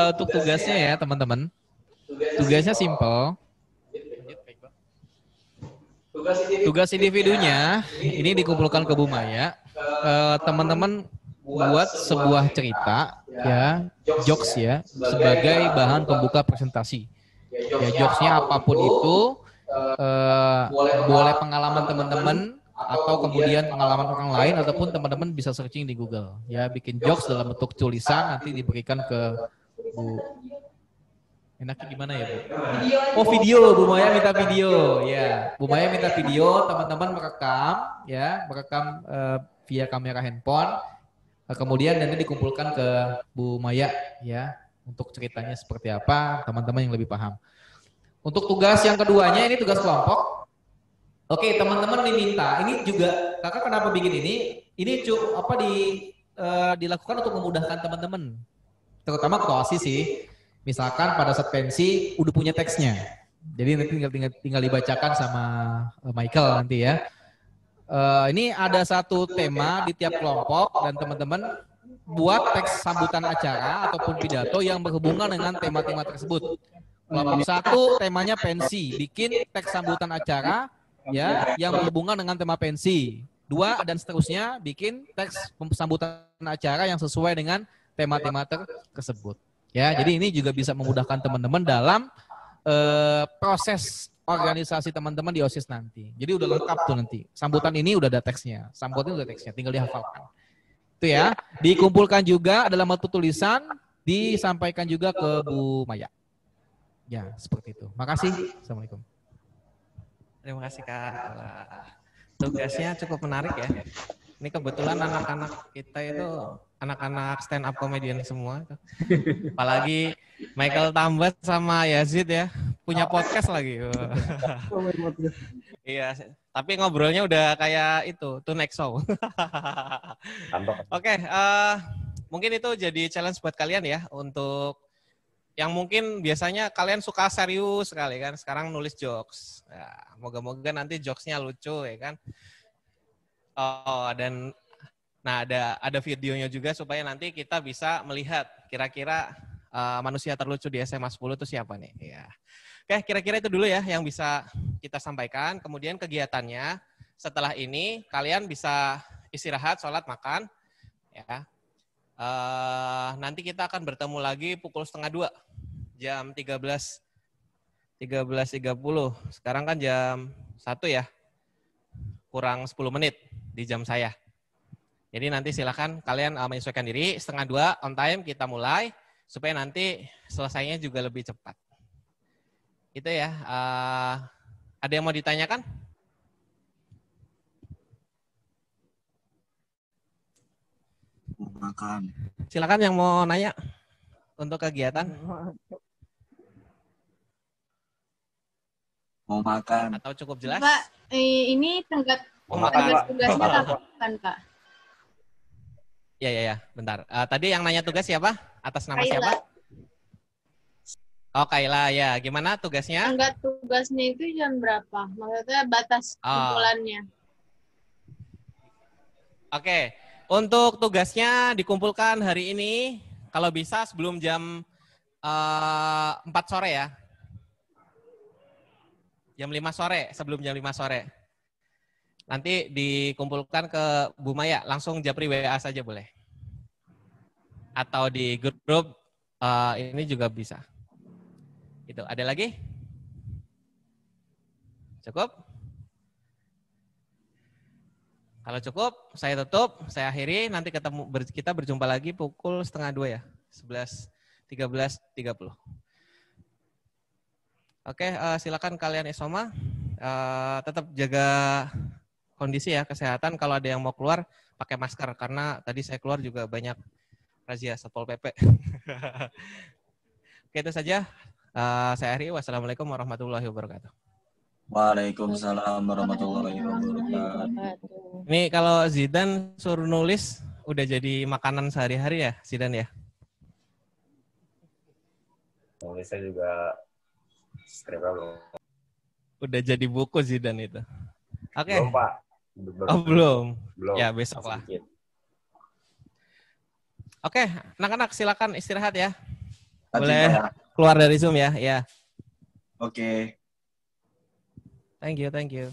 untuk tugasnya ya teman-teman. Tugasnya simple. Tugas individunya ini dikumpulkan ke Bu Maya. Teman-teman buat sebuah cerita ya, jokes ya, sebagai bahan pembuka presentasi. Ya jokesnya apapun itu. Boleh pengalaman teman-teman atau kemudian pengalaman orang lain ataupun teman-teman bisa searching di Google ya bikin jokes dalam bentuk tulisan nanti diberikan ke Bu. Enaknya gimana ya Bu? Oh video, Bu Maya minta video ya. Bu Maya minta video, teman-teman merekam via kamera handphone. Kemudian nanti dikumpulkan ke Bu Maya ya untuk ceritanya seperti apa teman-teman yang lebih paham. Untuk tugas yang keduanya ini tugas kelompok. Oke, teman-teman diminta. Ini juga kakak kenapa bikin ini? Ini dilakukan untuk memudahkan teman-teman, terutama ketua OSIS sih. Misalkan pada saat pensi udah punya teksnya, jadi nanti tinggal dibacakan sama Michael nanti ya. Ini ada satu tema di tiap kelompok dan teman-teman buat teks sambutan acara ataupun pidato yang berhubungan dengan tema-tema tersebut. Kelompok 1 temanya pensi, bikin teks sambutan acara ya yang berhubungan dengan tema pensi. 2 dan seterusnya bikin teks sambutan acara yang sesuai dengan tema-tema tersebut. Ya, jadi ini juga bisa memudahkan teman-teman dalam proses organisasi teman-teman di OSIS nanti. Jadi udah lengkap tuh nanti. Sambutan ini udah ada teksnya. Sambutan udah teksnya, tinggal dihafalkan. Itu ya. Dikumpulkan juga dalam bentuk tulisan, disampaikan juga ke Bu Maya. Ya, seperti itu. Makasih. Assalamualaikum. Terima kasih Kak. Tugasnya cukup menarik ya. Ini kebetulan anak-anak kita itu anak-anak stand up comedian semua. Apalagi Michael Tambet sama Yazid ya, punya podcast lagi. Iya, tapi ngobrolnya udah kayak itu, Tonight Show. Oke, mungkin itu jadi challenge buat kalian ya, untuk yang mungkin biasanya kalian suka serius sekali kan, sekarang nulis jokes. Ya, moga-moga nanti jokesnya lucu ya kan. Oh, dan nah ada videonya juga supaya nanti kita bisa melihat kira-kira manusia terlucu di SMA 10 itu siapa nih. Ya. Oke, kira-kira itu dulu ya yang bisa kita sampaikan. Kemudian kegiatannya setelah ini kalian bisa istirahat, sholat, makan. Ya. Nanti kita akan bertemu lagi pukul 1:30 jam 13.30. Sekarang kan jam 1 ya, kurang 10 menit di jam saya. Jadi nanti silakan kalian menyesuaikan diri, 1:30 on time kita mulai supaya nanti selesainya juga lebih cepat. Itu ya. Ada yang mau ditanyakan? Makan. Silakan yang mau nanya untuk kegiatan. Mau makan. Atau cukup jelas? Pak, ini tugasnya kapan, Pak? Ya. Bentar. Tadi yang nanya tugas siapa? Atas nama Kaila. siapa? Oh, Kaila. Ya, gimana tugasnya? Enggak, tugasnya itu jam berapa? Maksudnya batas kumpulannya. Oke. Untuk tugasnya dikumpulkan hari ini, kalau bisa sebelum jam 4 sore ya. Jam 5 sore, sebelum jam 5 sore. Nanti dikumpulkan ke Bu Maya, langsung japri WA saja boleh. Atau di grup ini juga bisa. Itu, ada lagi? Cukup? Kalau cukup, saya tutup, saya akhiri. Nanti kita berjumpa lagi pukul 1:30 ya, 13.30. Oke, silakan kalian Isoma. Tetap jaga kondisi ya, kesehatan. Kalau ada yang mau keluar, pakai masker. Karena tadi saya keluar juga banyak razia Satpol PP. Oke, itu saja. Saya akhiri. Wassalamualaikum warahmatullahi wabarakatuh. Waalaikumsalam warahmatullahi wabarakatuh. Ini kalau Zidan suruh nulis, udah jadi makanan sehari-hari ya, Zidan ya? Nulisnya juga skripnya belum. Udah jadi buku Zidan itu. Oke. Belum, Pak. Belum. Belum. Ya, besok lah. Oke, anak-anak silakan istirahat ya. Boleh keluar dari Zoom ya. Ya. Oke. Thank you.